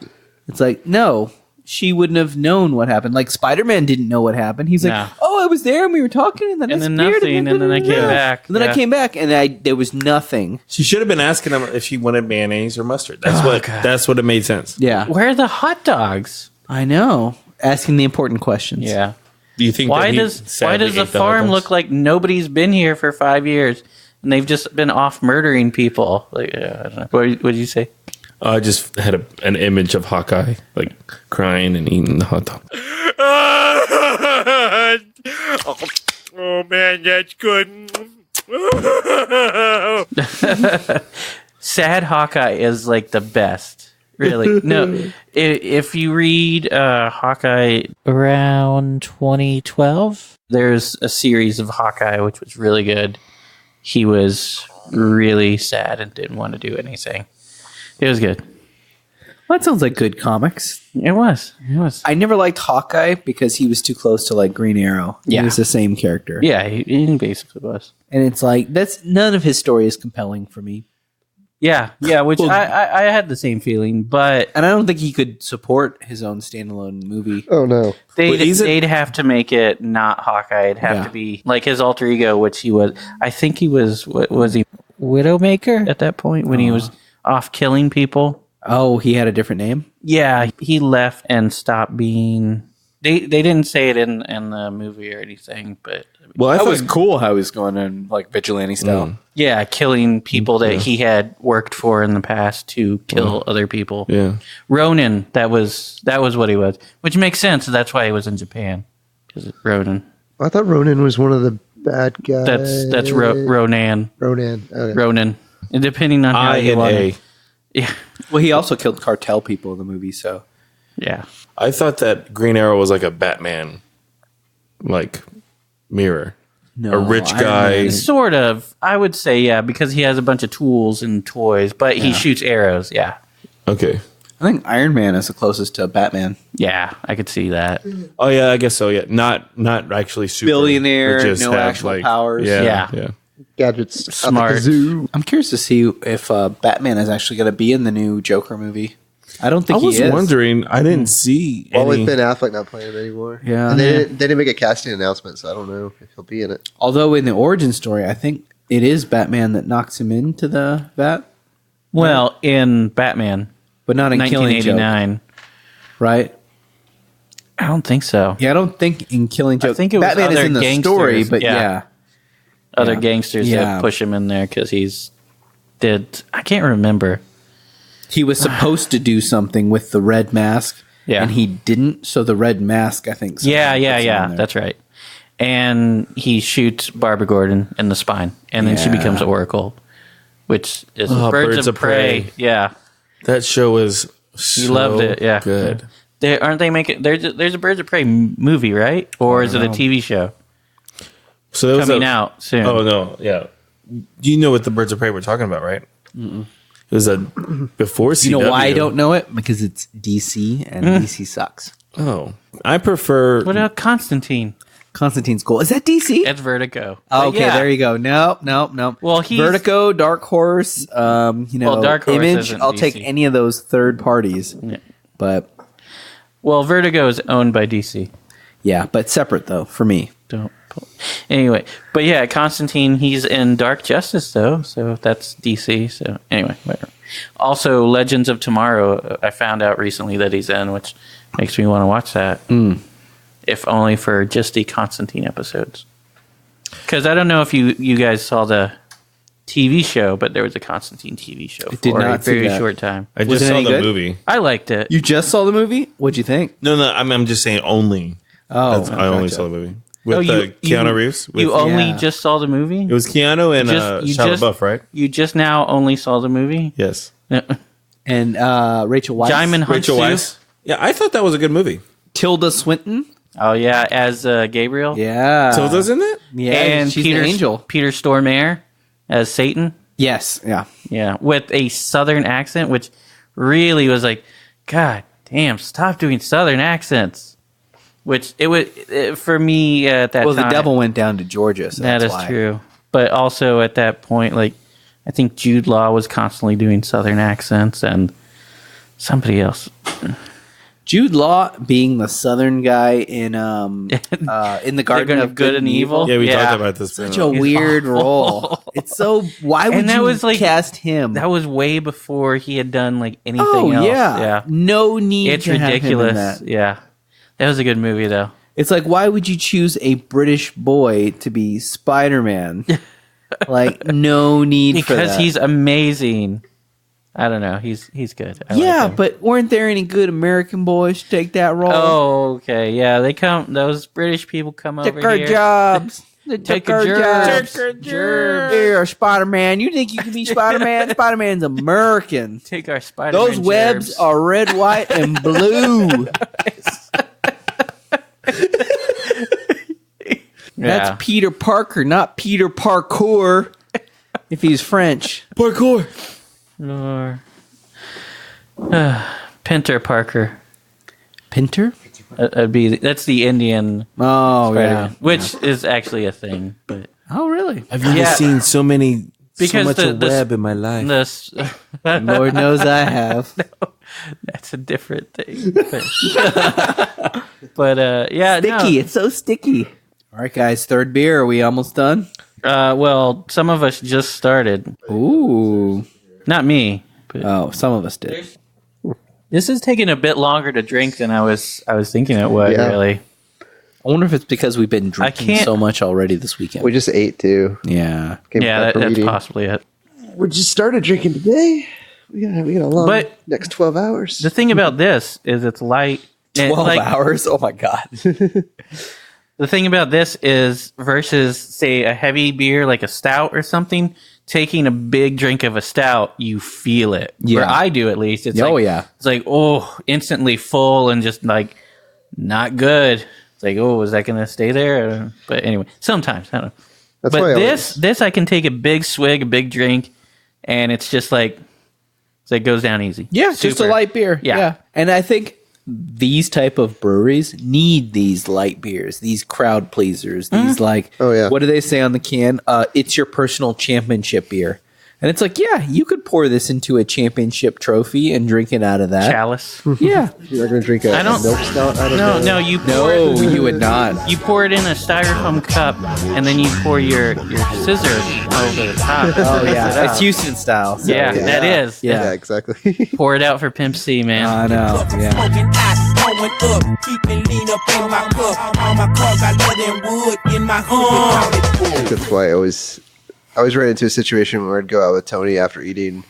It's like, no, she wouldn't have known what happened. Like SpiderMan didn't know what happened. He's like, "Oh, I was there and we were talking and then nothing and then I came back. And then I came back and there was nothing." She should have been asking him if she wanted mayonnaise or mustard. That's what it made sense. Yeah. Where are the hot dogs? I know. Asking the important questions. Yeah. Do you think why does the farm look like nobody's been here for 5 years and they've just been off murdering people? Like, I don't know. What did you say? I just had an image of Hawkeye like crying and eating the hot dog. Oh man, that's good. Sad Hawkeye is like the best. Really? No. If you read Hawkeye around 2012, there's a series of Hawkeye which was really good. He was really sad and didn't want to do anything. It was good. Well, that sounds like good comics. It was. I never liked Hawkeye because he was too close to like Green Arrow. Yeah. He was the same character. Yeah, he basically was. And it's like, none of his story is compelling for me. Yeah, which I had the same feeling, but... And I don't think he could support his own standalone movie. Oh, no. They'd have to make it not Hawkeye. It'd have to be like his alter ego, which he was... I think he was... What was he? Widowmaker at that point when he was off killing people? Oh, he had a different name? Yeah, he left and stopped being... They didn't say it in the movie or anything, but... Well, that was cool how he was going in like vigilante style. Yeah, killing people that he had worked for in the past to kill other people. Yeah, Ronin. That was what he was, which makes sense. That's why he was in Japan, because Ronin. I thought Ronin was one of the bad guys. That's Ronan. Ronin. Okay. Ronin. And depending on how you want it. Yeah. Well, he also killed cartel people in the movie, so yeah. I thought that Green Arrow was like a Batman, like mirror. No, a rich guy. Sort of. I would say, yeah, because he has a bunch of tools and toys, but he shoots arrows, yeah. Okay. I think Iron Man is the closest to Batman. Yeah, I could see that. Oh, yeah, I guess so, yeah. Not actually super. Billionaire, no actual powers. Yeah. Gadgets. Smart. At the zoo. I'm curious to see if Batman is actually going to be in the new Joker movie. I don't think he is. I was wondering. I didn't see Well, with Ben Affleck not playing it anymore. Yeah. And they didn't make a casting announcement, so I don't know if he'll be in it. Although in the origin story, I think it is Batman that knocks him into the vat. Well, in Batman. But not in Killing Joke. 1989. Right? I don't think so. Yeah, I don't think in Killing Joke. I think it was Batman other is in the gangsters, story, but yeah. Other gangsters that push him in there because I can't remember. He was supposed to do something with the red mask, and he didn't. So the red mask, I think. Yeah. That's right. And he shoots Barbara Gordon in the spine, and then she becomes Oracle, which is Birds of Prey. Yeah, that show is you loved it. Yeah, good. Aren't they making? There's a Birds of Prey movie, right? Or is it a TV show? So coming out soon? Oh no, yeah. You know what the Birds of Prey we're talking about, right? Mm-mm. It was before CW. You know why I don't know it? Because it's DC, and DC sucks. Oh. I prefer... What about Constantine? Constantine's cool. Is that DC? It's Vertigo. Oh, okay, there you go. Nope. Well, Vertigo, Dark Horse, Dark Horse Image. isn't I'll DC. take any of those third parties. Yeah. But Well, Vertigo is owned by DC. yeah, but separate though for me. Anyway, but yeah, Constantine, he's in Dark Justice though, so that's DC. So anyway, whatever. Also, Legends of Tomorrow, I found out recently that he's in, which makes me want to watch that. If only for just the Constantine episodes. Because I don't know if you guys saw the TV show, but there was a Constantine TV show for a very short time. I just saw the movie. I liked it. You just saw the movie? What'd you think? No, I'm just saying only. Oh, I only saw the movie. With Keanu Reeves. You only just saw the movie? It was Keanu and Shia LaBeouf, right? You just now only saw the movie? Yes. And Rachel Weisz. Rachel Weisz. Yeah, I thought that was a good movie. Tilda Swinton. Oh, yeah, as Gabriel. Yeah. Tilda's in it? Yeah, and she's Peter, an angel. Peter Stormare as Satan. Yes, yeah. Yeah, with a Southern accent, which really was like, God damn, stop doing Southern accents. Which it would, for me at that time. Well, the devil went down to Georgia, so that that's is why. true. But also at that point, like, I think Jude Law was constantly doing Southern accents and somebody else. Jude Law being the Southern guy in the Garden of Good and Evil. Yeah, we talked about this. Such a weird role. It's so. Why would you cast him? That was way before he had done like anything else. Yeah. No need. It's to ridiculous. Have him in that. Yeah, that was a good movie though. It's like, why would you choose a British boy to be Spider-Man? Like, no need for that. Because he's amazing. I don't know. He's good. I like him. But weren't there any good American boys to take that role? Oh, okay. Yeah, they come. Those British people come over Took our here. jobs. They Take took our jobs. jobs. Here, Spider-Man. You think you can be Spider-Man? Spider-Man's American. Take our Spider-Man. Those webs gerbs. are red, white, and blue. That's Peter Parker, not Peter Parkour. If he's French. Parkour. Or Pinter Parker. Pinter? That's the Indian. Oh, Spider-Man, which is actually a thing. But oh, really? I've never seen so much web in my life. Lord knows I have. No, that's a different thing. But yeah, sticky. It's so sticky. All right, guys. Third beer. Are we almost done? Well, some of us just started. Ooh. Not me. But some of us did. This is taking a bit longer to drink than I was thinking it would, really. I wonder if it's because we've been drinking so much already this weekend. We just ate too. Yeah. That's possibly it. We just started drinking today. We got a long next 12 hours. The thing about this is it's light. 12 hours? Oh my God. The thing about this is versus, say, a heavy beer like a stout or something, taking a big drink of a stout, you feel it. Yeah. Where I do, at least. It's It's like, instantly full and just like not good. It's like, is that going to stay there? But anyway, sometimes. I don't know. That's but why this I can take a big swig, a big drink, and it's just like, it goes down easy. Yeah, it's just a light beer. Yeah. And I think these type of breweries need these light beers, these crowd pleasers, these what do they say on the can? It's your personal championship beer. And it's like, yeah, you could pour this into a championship trophy and drink it out of that. Chalice. Yeah. You're going to drink a milk stout out of that? No, you would not. You pour it in a styrofoam cup, and then you pour your scissors over the top. Oh, yeah. It's Houston style. So yeah, that is. Yeah, exactly. Pour it out for Pimp C, man. I know. Yeah. I think that's why I always ran into a situation where I'd go out with Tony after eating,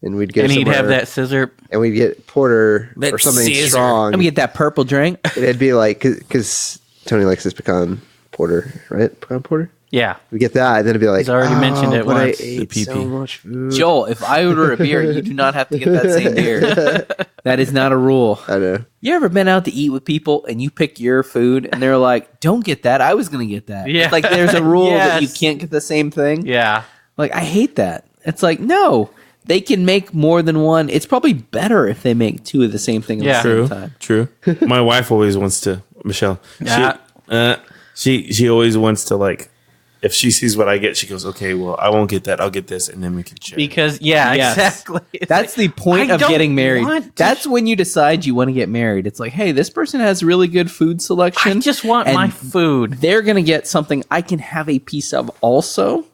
and we'd get he'd have that scissor, and we'd get porter or something strong. Let me get that purple drink. And it'd be like, because Tony likes his pecan porter, right? Pecan porter. Yeah, we get that, and then it'd be like, he's already mentioned it once. I ate so much food. Joel, if I order a beer, you do not have to get that same beer. That is not a rule. I know. You ever been out to eat with people and you pick your food and they're like, "Don't get that. I was going to get that." Yeah, like there's a rule that you can't get the same thing. Yeah. Like, I hate that. It's like, no, they can make more than one. It's probably better if they make two of the same thing at the same time. True. My wife always wants to, Michelle. Yeah. She always wants to, like, if she sees what I get, she goes, okay, well, I won't get that. I'll get this, and then we can share. Because, exactly. It's That's the point of getting married. That's when you decide you want to get married. It's like, hey, this person has really good food selection. I just want my food. They're going to get something I can have a piece of also.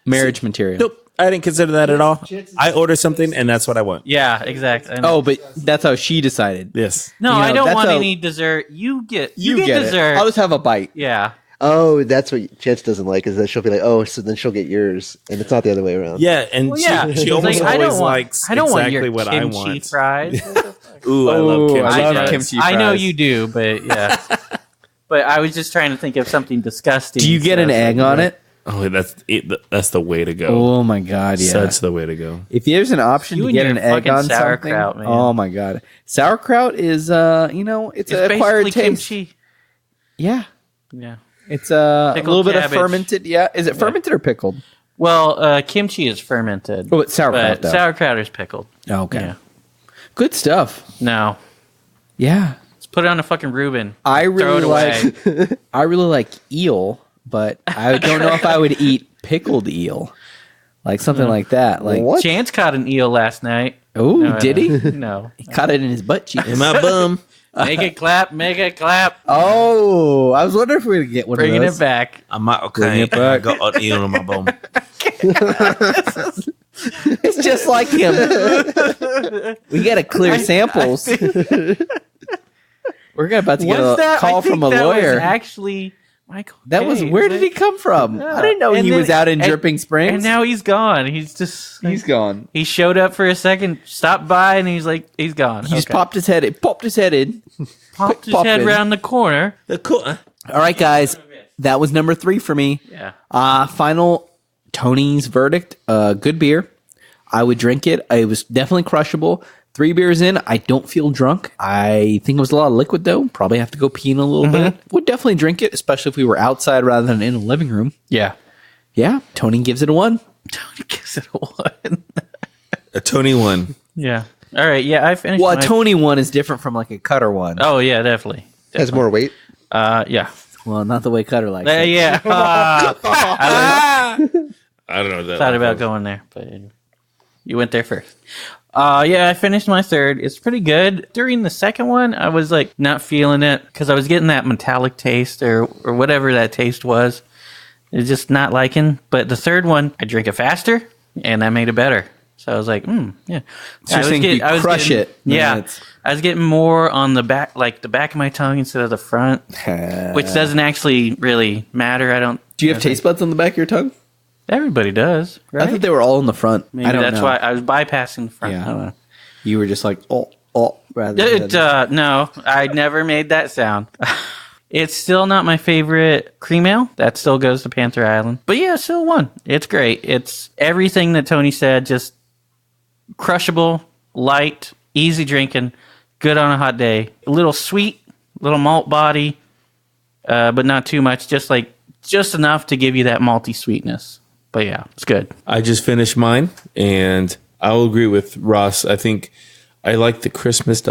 Marriage material. Nope. I didn't consider that at all. I order something, and that's what I want. Yeah, exactly. Oh, but that's how she decided. Yes. No, I don't want any dessert. You get dessert. I'll just have a bite. Yeah. Oh, that's what Chance doesn't like, is that she'll be like, oh, so then she'll get yours, and it's not the other way around. Yeah, and she almost always likes exactly what I want. Kimchi fries. Ooh, I love kimchi fries. Kimchi fries. I know you do, but yeah. But I was just trying to think of something disgusting. Do you get an egg on it? Oh, that's it. That's the way to go. Oh my god, yeah, Such the way to go. If there's an option to get an egg on sauerkraut, something, man. oh my god, sauerkraut is it's an acquired taste. Kimchi. Yeah, Yeah. it's a little bit of cabbage. fermented. Yeah, is it fermented or pickled? Well, kimchi is fermented. Oh, it's sauerkraut. But sauerkraut is pickled. Okay, Yeah. good stuff. No. Yeah, Let's put it on a fucking Reuben. I Throw really it like. I really like eel, but I don't know if I would eat pickled eel, like something like that. Like What? Chance caught an eel last night. oh, No, did he? No. He caught it in his butt cheeks. In my bum. Make it clap. Make it clap. Oh, I was wondering if we would get one Bringing of it those. back. I'm not okay. Bring it back. I got an eel in my bum. It's just like him. We got to clear samples. We're about to get a call from a lawyer. Was actually Michael. That was Caine. where did he come from? Yeah. I didn't know And he then- was out in and- Dripping Springs. And now he's gone. He's just he's gone. He showed up for a second, stopped by, and he's like, he's gone. He just popped his head in. Popped his head in. popped his pop head in. around the corner. All right, guys. That was number 3 for me. Yeah. Final Tony's verdict. Good beer. I would drink it. It was definitely crushable. 3 beers in, I don't feel drunk. I think it was a lot of liquid, though. Probably have to go pee in a little bit. Would definitely drink it, especially if we were outside rather than in a living room. Yeah. Yeah, Tony gives it a 1. Tony gives it a 1. A Tony 1. Yeah. All right. Yeah, I finished. Well, a my- Tony 1 is different from like a Cutter 1. Oh yeah, definitely. Has more weight. Yeah. Well, not the way Cutter likes it. Yeah. I don't know that. Thought about going there, but you went there first. Yeah, I finished my third. It's pretty good. During the second one, I was like not feeling it because I was getting that metallic taste or whatever that taste was. It's just not liking. But the third one, I drink it faster, and that made it better. So I was like, yeah. So you're saying you crush it. Yeah, I was getting more on the back, like the back of my tongue instead of the front, which doesn't actually really matter. I don't. Do you have taste buds on the back of your tongue? Everybody does, right? I thought they were all in the front. Maybe I don't that's know. why I was bypassing the front. Yeah. I don't know. You were just like, oh, rather than... No, I never made that sound. It's still not my favorite cream ale. That still goes to Panther Island. But yeah, still one. It's great. It's everything that Tony said, just crushable, light, easy drinking, good on a hot day. A little sweet, little malt body, but not too much. Just enough to give you that malty sweetness. But yeah, it's good. I just finished mine, and I'll agree with Ross. I think I like the crispness.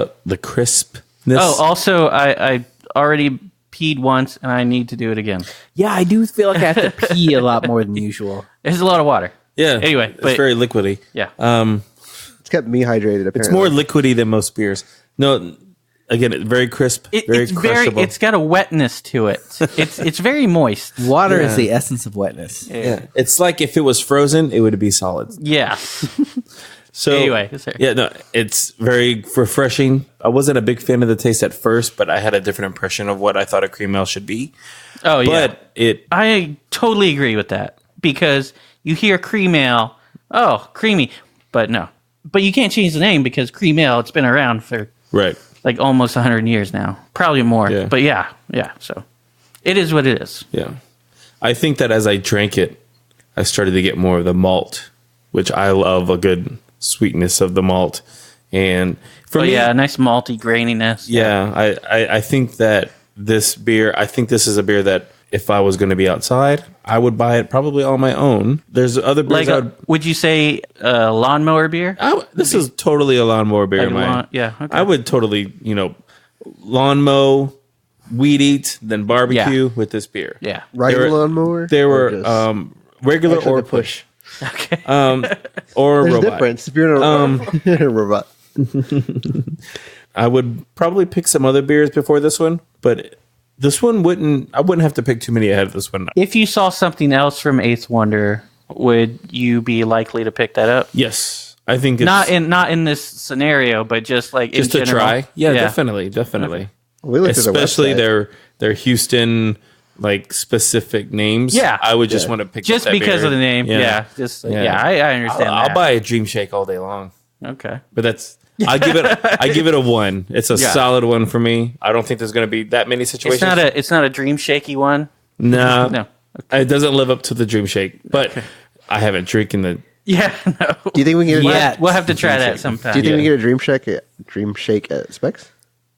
Oh, also, I already peed once, and I need to do it again. Yeah, I do feel like I have to pee a lot more than usual. There's a lot of water. Yeah. Anyway, it's very liquidy. Yeah. It's kept me hydrated, apparently. It's more liquidy than most beers. No, again, it's very crisp, very crushable. It's got a wetness to it. It's very moist. Water is the essence of wetness. Yeah. It's like if it was frozen, it would be solid. Yeah. So anyway, it's very refreshing. I wasn't a big fan of the taste at first, but I had a different impression of what I thought a cream ale should be. Oh yeah, but I totally agree with that because you hear cream ale, oh creamy, but no, but you can't change the name because cream ale it's been around for like almost 100 years now, probably more. Yeah. But yeah, so it is what it is. Yeah, I think that as I drank it, I started to get more of the malt, which I love a good sweetness of the malt. And for me, a nice malty graininess. Yeah, I think that this beer, I think this is a beer that if I was going to be outside, I would buy it probably on my own. There's other beers. Would you say lawnmower beer? This is totally a lawnmower beer. Yeah, okay. I would totally, lawn mow, weed eat, then barbecue with this beer. Yeah. Regular lawnmower? There were regular or push. Okay. Or There's robot. a difference. If you're in a robot. I would probably pick some other beers before this one, but this one I wouldn't have to pick too many ahead of this one. If you saw something else from Eighth Wonder, would you be likely to pick that up? Yes. I think it's not in this scenario, but just like just in to general. try. Yeah, definitely. Okay. We looked especially at the their Houston specific names. Yeah. I would just want to pick just up that because beer. of the name. Yeah. I understand. I'll buy a Dream Shake all day long. Okay. But that's I give it a 1. It's a solid 1 for me. I don't think there's going to be that many situations. It's not a Dream Shaky one. No. Okay. It doesn't live up to the Dream Shake, but I haven't drinking the. Yeah, no. Do you think we can get we'll have to try that sometime. Do you think we can get a Dream Shake at Specs?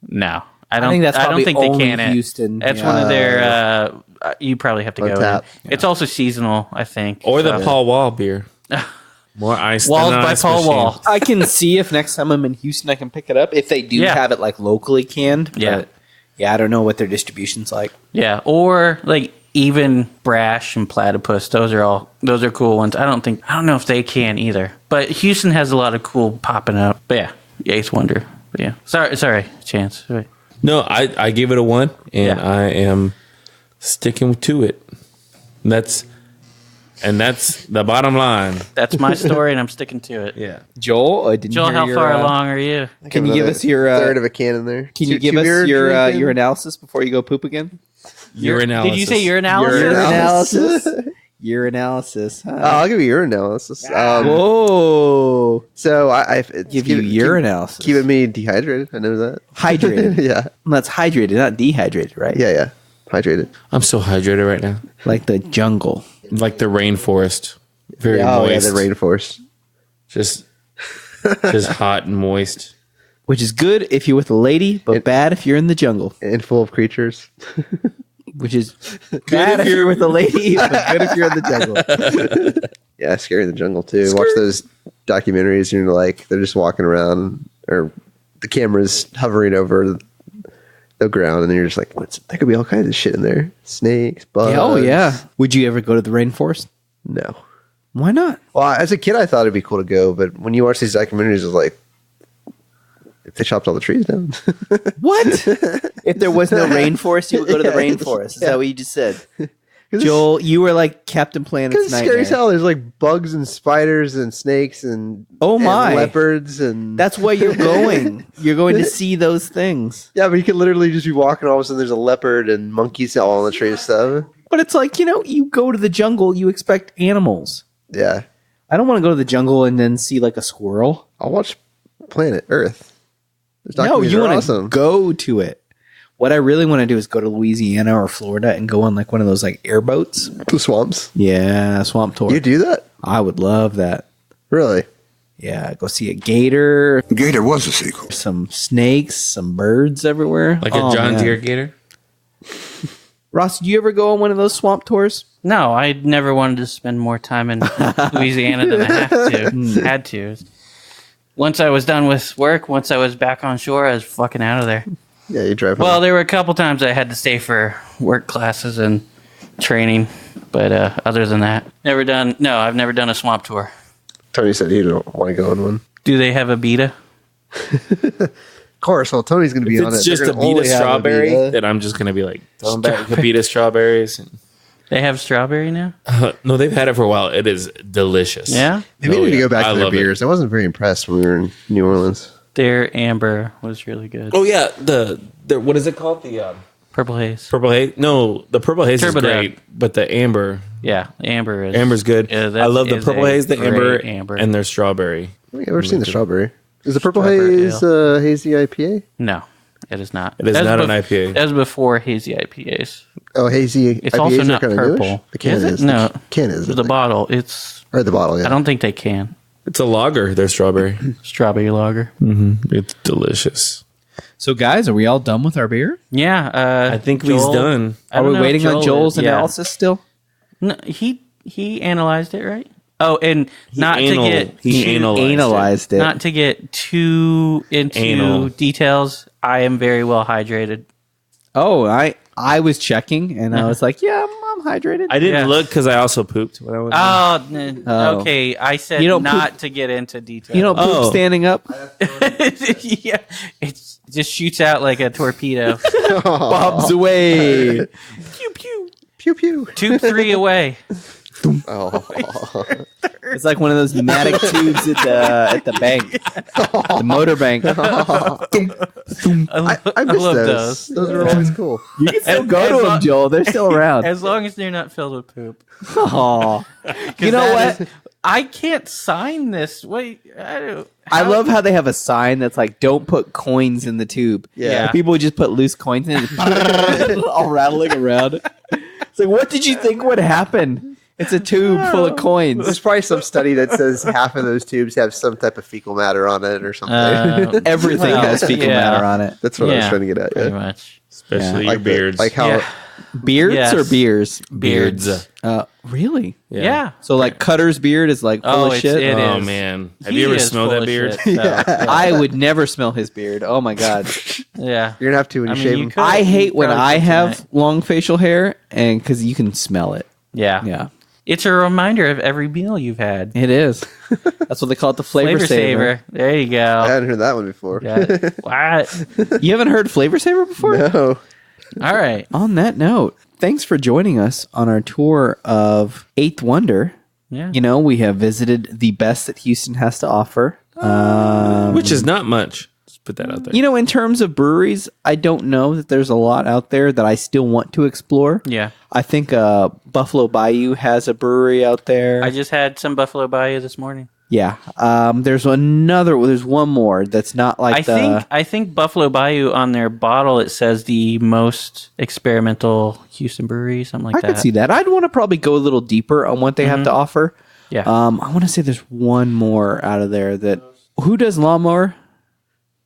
No. I don't think they can at Houston. That's one of their you probably have to go tap. in. It's also seasonal, I think. Or the Paul Wall beer. More ice Walls than by ice Paul machine. Wall. I can see if next time I'm in Houston I can pick it up if they do have it like locally canned. Yeah. But, I don't know what their distribution's like. Yeah, or like even Brash and Platypus. Those are cool ones. I don't know if they can either. But Houston has a lot of cool popping up. But yeah, Eighth Wonder. But yeah. Sorry, Chance. Sorry. No, I gave it a 1, and I am sticking to it. That's the bottom line. That's my story, and I'm sticking to it. Yeah. Joel, how far along are you? Can you give us your third of a can in there? Can you give us your analysis before you go poop again? Urinalysis. Did you say urinalysis? Urinalysis. Huh? I'll give you urinalysis. Whoa! So I give you urinalysis. Keeping me dehydrated. I know that. Hydrated. Yeah. Well, that's hydrated, not dehydrated, right? Yeah. Hydrated. I'm so hydrated right now. Like the jungle. Like the rainforest. Very moist. moist. Yeah, the rainforest. Just hot and moist. Which is good if you're with a lady, but bad if you're in the jungle. And full of creatures. Which is bad if you're with a lady, but good if you're in the jungle. Yeah, scary in the jungle too. Watch those documentaries and you're like, they're just walking around or the camera's hovering over the ground and then you're just like, there could be all kinds of shit in there. Snakes, bugs. Oh, yeah. Would you ever go to the rainforest? No. Why not? Well, as a kid, I thought it'd be cool to go, but when you watch these documentaries, it's like, if they chopped all the trees down. What? If there was no rainforest, you would go to the rainforest. Is that what you just said? Joel, you were like Captain Planet's Because it's nightmare. scary as hell. There's like bugs and spiders and snakes and and leopards and that's why you're going. You're going to see those things. Yeah, but you could literally just be walking, all of a sudden there's a leopard and monkeys all on the tree and stuff. But it's like, you go to the jungle, you expect animals. Yeah. I don't want to go to the jungle and then see like a squirrel. I'll watch Planet Earth. No, you want to awesome. go to it. What I really want to do is go to Louisiana or Florida and go on like one of those like airboats. The swamps? Yeah, swamp tour. You do that? I would love that. Really? Yeah, go see a gator. Gator was a sequel. Some snakes, some birds everywhere. Like a John Deere gator? Ross, did you ever go on one of those swamp tours? No, I never wanted to spend more time in Louisiana than I had to. Once I was done with work, once I was back on shore, I was fucking out of there. Yeah, you drive home. Well, there were a couple times I had to stay for work classes and training, but other than that, I've never done a swamp tour. Tony said he don't want to go on one. Do they have a beta? Of course, well, Tony's going to be on it. It's just a beta strawberry, then I'm just going to be like, throwing back the beta strawberries. They have strawberry now? No, they've had it for a while. It is delicious. Yeah? Maybe we need to go back I to their love beers. I wasn't very impressed when we were in New Orleans. Their amber was really good. Oh, yeah. The what is it called? The Purple Haze. Purple Haze? No, the Purple Haze Turbo is great, but the amber. Yeah, amber is. Amber's good. Yeah, I love the Purple Haze, the great amber, and their strawberry. I've never seen the strawberry. Is the Purple Strawberry Haze hazy IPA? No, it is not. It is not an IPA. That was before hazy IPAs. Oh, hazy It's IPAs also are not kinda purple. newish? The can Is it? is. No. The can is. The bottle, it's... Or the bottle, yeah. I don't think they can. It's a lager, their strawberry. Strawberry lager. It's delicious. So, guys, are we all done with our beer? Yeah. I think we're done. Are we waiting on Joel's analysis still? No, he analyzed it, right? Oh, and He analyzed it. Not to get too into details. I am very well hydrated. Oh, I was checking, and I was like, yeah, I'm hydrated. I didn't look because I also pooped when I went. Okay. I said not to get into details. You don't poop standing up? Yeah. It just shoots out like a torpedo. Bobs away. Pew, pew. Pew, pew. Tube 3 away. Oh. It's like one of those pneumatic tubes at the bank, the motor bank. I miss those. Those are always cool. You can still go to them, Joel. They're still around. As long as they're not filled with poop. Oh, you know what? I can't sign this. Wait, I love how they have a sign that's like, "Don't put coins in the tube." Yeah. People would just put loose coins in it, all rattling around. It's like, what did you think would happen? It's a tube full of coins. There's probably some study that says half of those tubes have some type of fecal matter on it or something. Everything has fecal matter on it. That's what I was trying to get at. Pretty much. Especially your beards. Like how beards or beers? Beards. Really? Yeah. So like Cutter's beard is like full of shit. It Oh is. man, have you ever smelled that beard? Shit, so, I would never smell his beard. Oh my god. Yeah. you're gonna have to when you shave you them. could. I hate when Probably I have tonight. long facial hair, and because you can smell it. Yeah. Yeah, It's a reminder of every meal you've had. it is. That's what they call it, the flavor saver. There you I go. hadn't heard that one before. Yeah. What? You haven't heard flavor saver before? No. All right. On that note, thanks for joining us on our tour of Eighth Wonder. Yeah. You know, we have visited the best that Houston has to offer. Which is not much. Just put that out there. You know, in terms of breweries, I don't know that there's a lot out there that I still want to explore. Yeah. I think Buffalo Bayou has a brewery out there. I just had some Buffalo Bayou this morning. Yeah. There's one more that's not like I think Buffalo Bayou on their bottle it says the most experimental Houston brewery, something like I that. could see that. I'd want to probably go a little deeper on what they have to offer. Yeah. I want to say there's one more out of there that who does Lawnmower?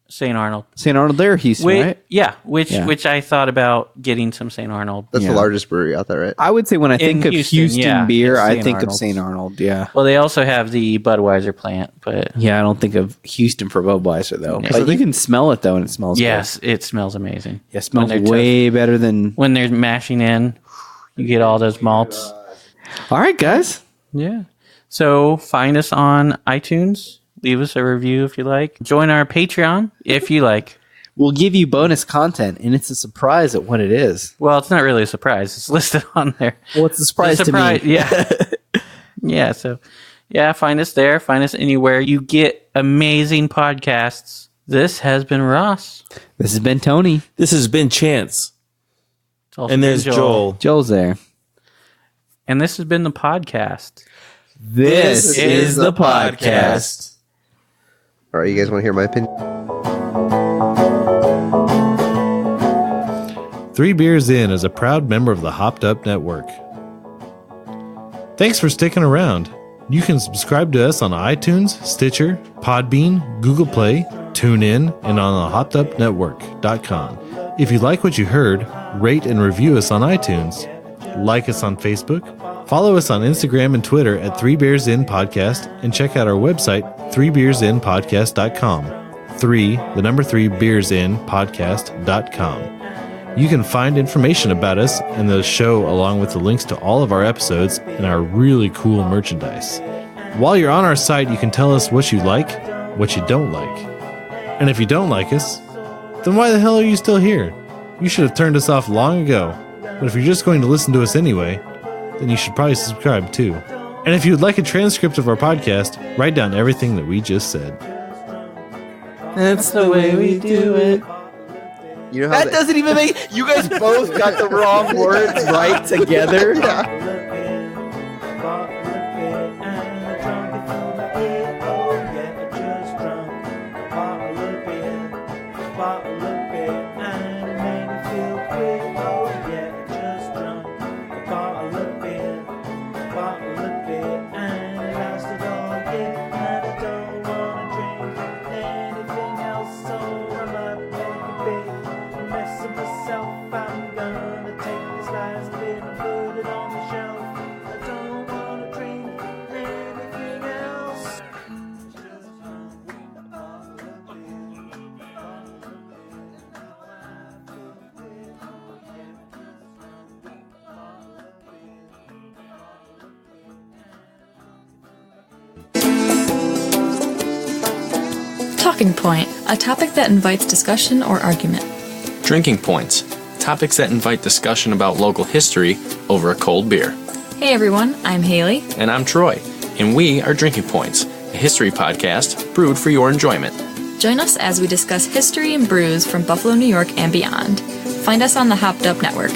St. Arnold. St. Arnold, they're Houston, right? Yeah, which I thought about getting some St. Arnold. That's the largest brewery out there, right? I would say when I think of Houston beer, it's I St. think of Arnold's. St. Arnold. Yeah. Well, they also have the Budweiser plant, but Yeah, I don't think of Houston for Budweiser though. Yeah. But you can smell it though, and it smells yes, it smells amazing. good. Yeah, it smells When they're way better than. When they're mashing in, you get all those malts. All right, guys. Yeah. So find us on iTunes. Leave us a review if you like. Join our Patreon if you like. We'll give you bonus content, and it's a surprise at what it is. Well, it's not really a surprise. It's listed on there. Well, it's a surprise to me. Yeah. Yeah. So, yeah, find us there. Find us anywhere you get amazing podcasts. This has been Ross. This has been Tony. This has been Chance. It's also And been there's Joel. Joel's there. And this has been the podcast. This is the podcast. All right, you guys want to hear my opinion? 3 Beers In is a proud member of the Hopped Up Network. Thanks for sticking around. You can subscribe to us on iTunes, Stitcher, Podbean, Google Play, TuneIn, and on the hoppedupnetwork.com. If you like what you heard, rate and review us on iTunes. Like us on Facebook. Follow us on Instagram and Twitter at 3 Beers In Podcast, and check out our website, 3beersinpodcast.com. 3 beersinpodcast.com. You can find information about us and the show along with the links to all of our episodes and our really cool merchandise. While you're on our site, you can tell us what you like, what you don't like. And if you don't like us, then why the hell are you still here? You should have turned us off long ago. But if you're just going to listen to us anyway, then you should probably subscribe too. And if you'd like a transcript of our podcast, write down everything that we just said. That's the way we do it. You know how That doesn't even make. You guys both got the wrong words right together. Anything else, so I'm not Talking Point, a topic that invites discussion or argument. Drinking Points, topics that invite discussion about local history over a cold beer. Hey everyone, I'm Haley. And I'm Troy, and we are Drinking Points, a history podcast brewed for your enjoyment. Join us as we discuss history and brews from Buffalo, New York and beyond. Find us on the Hopped Up Network.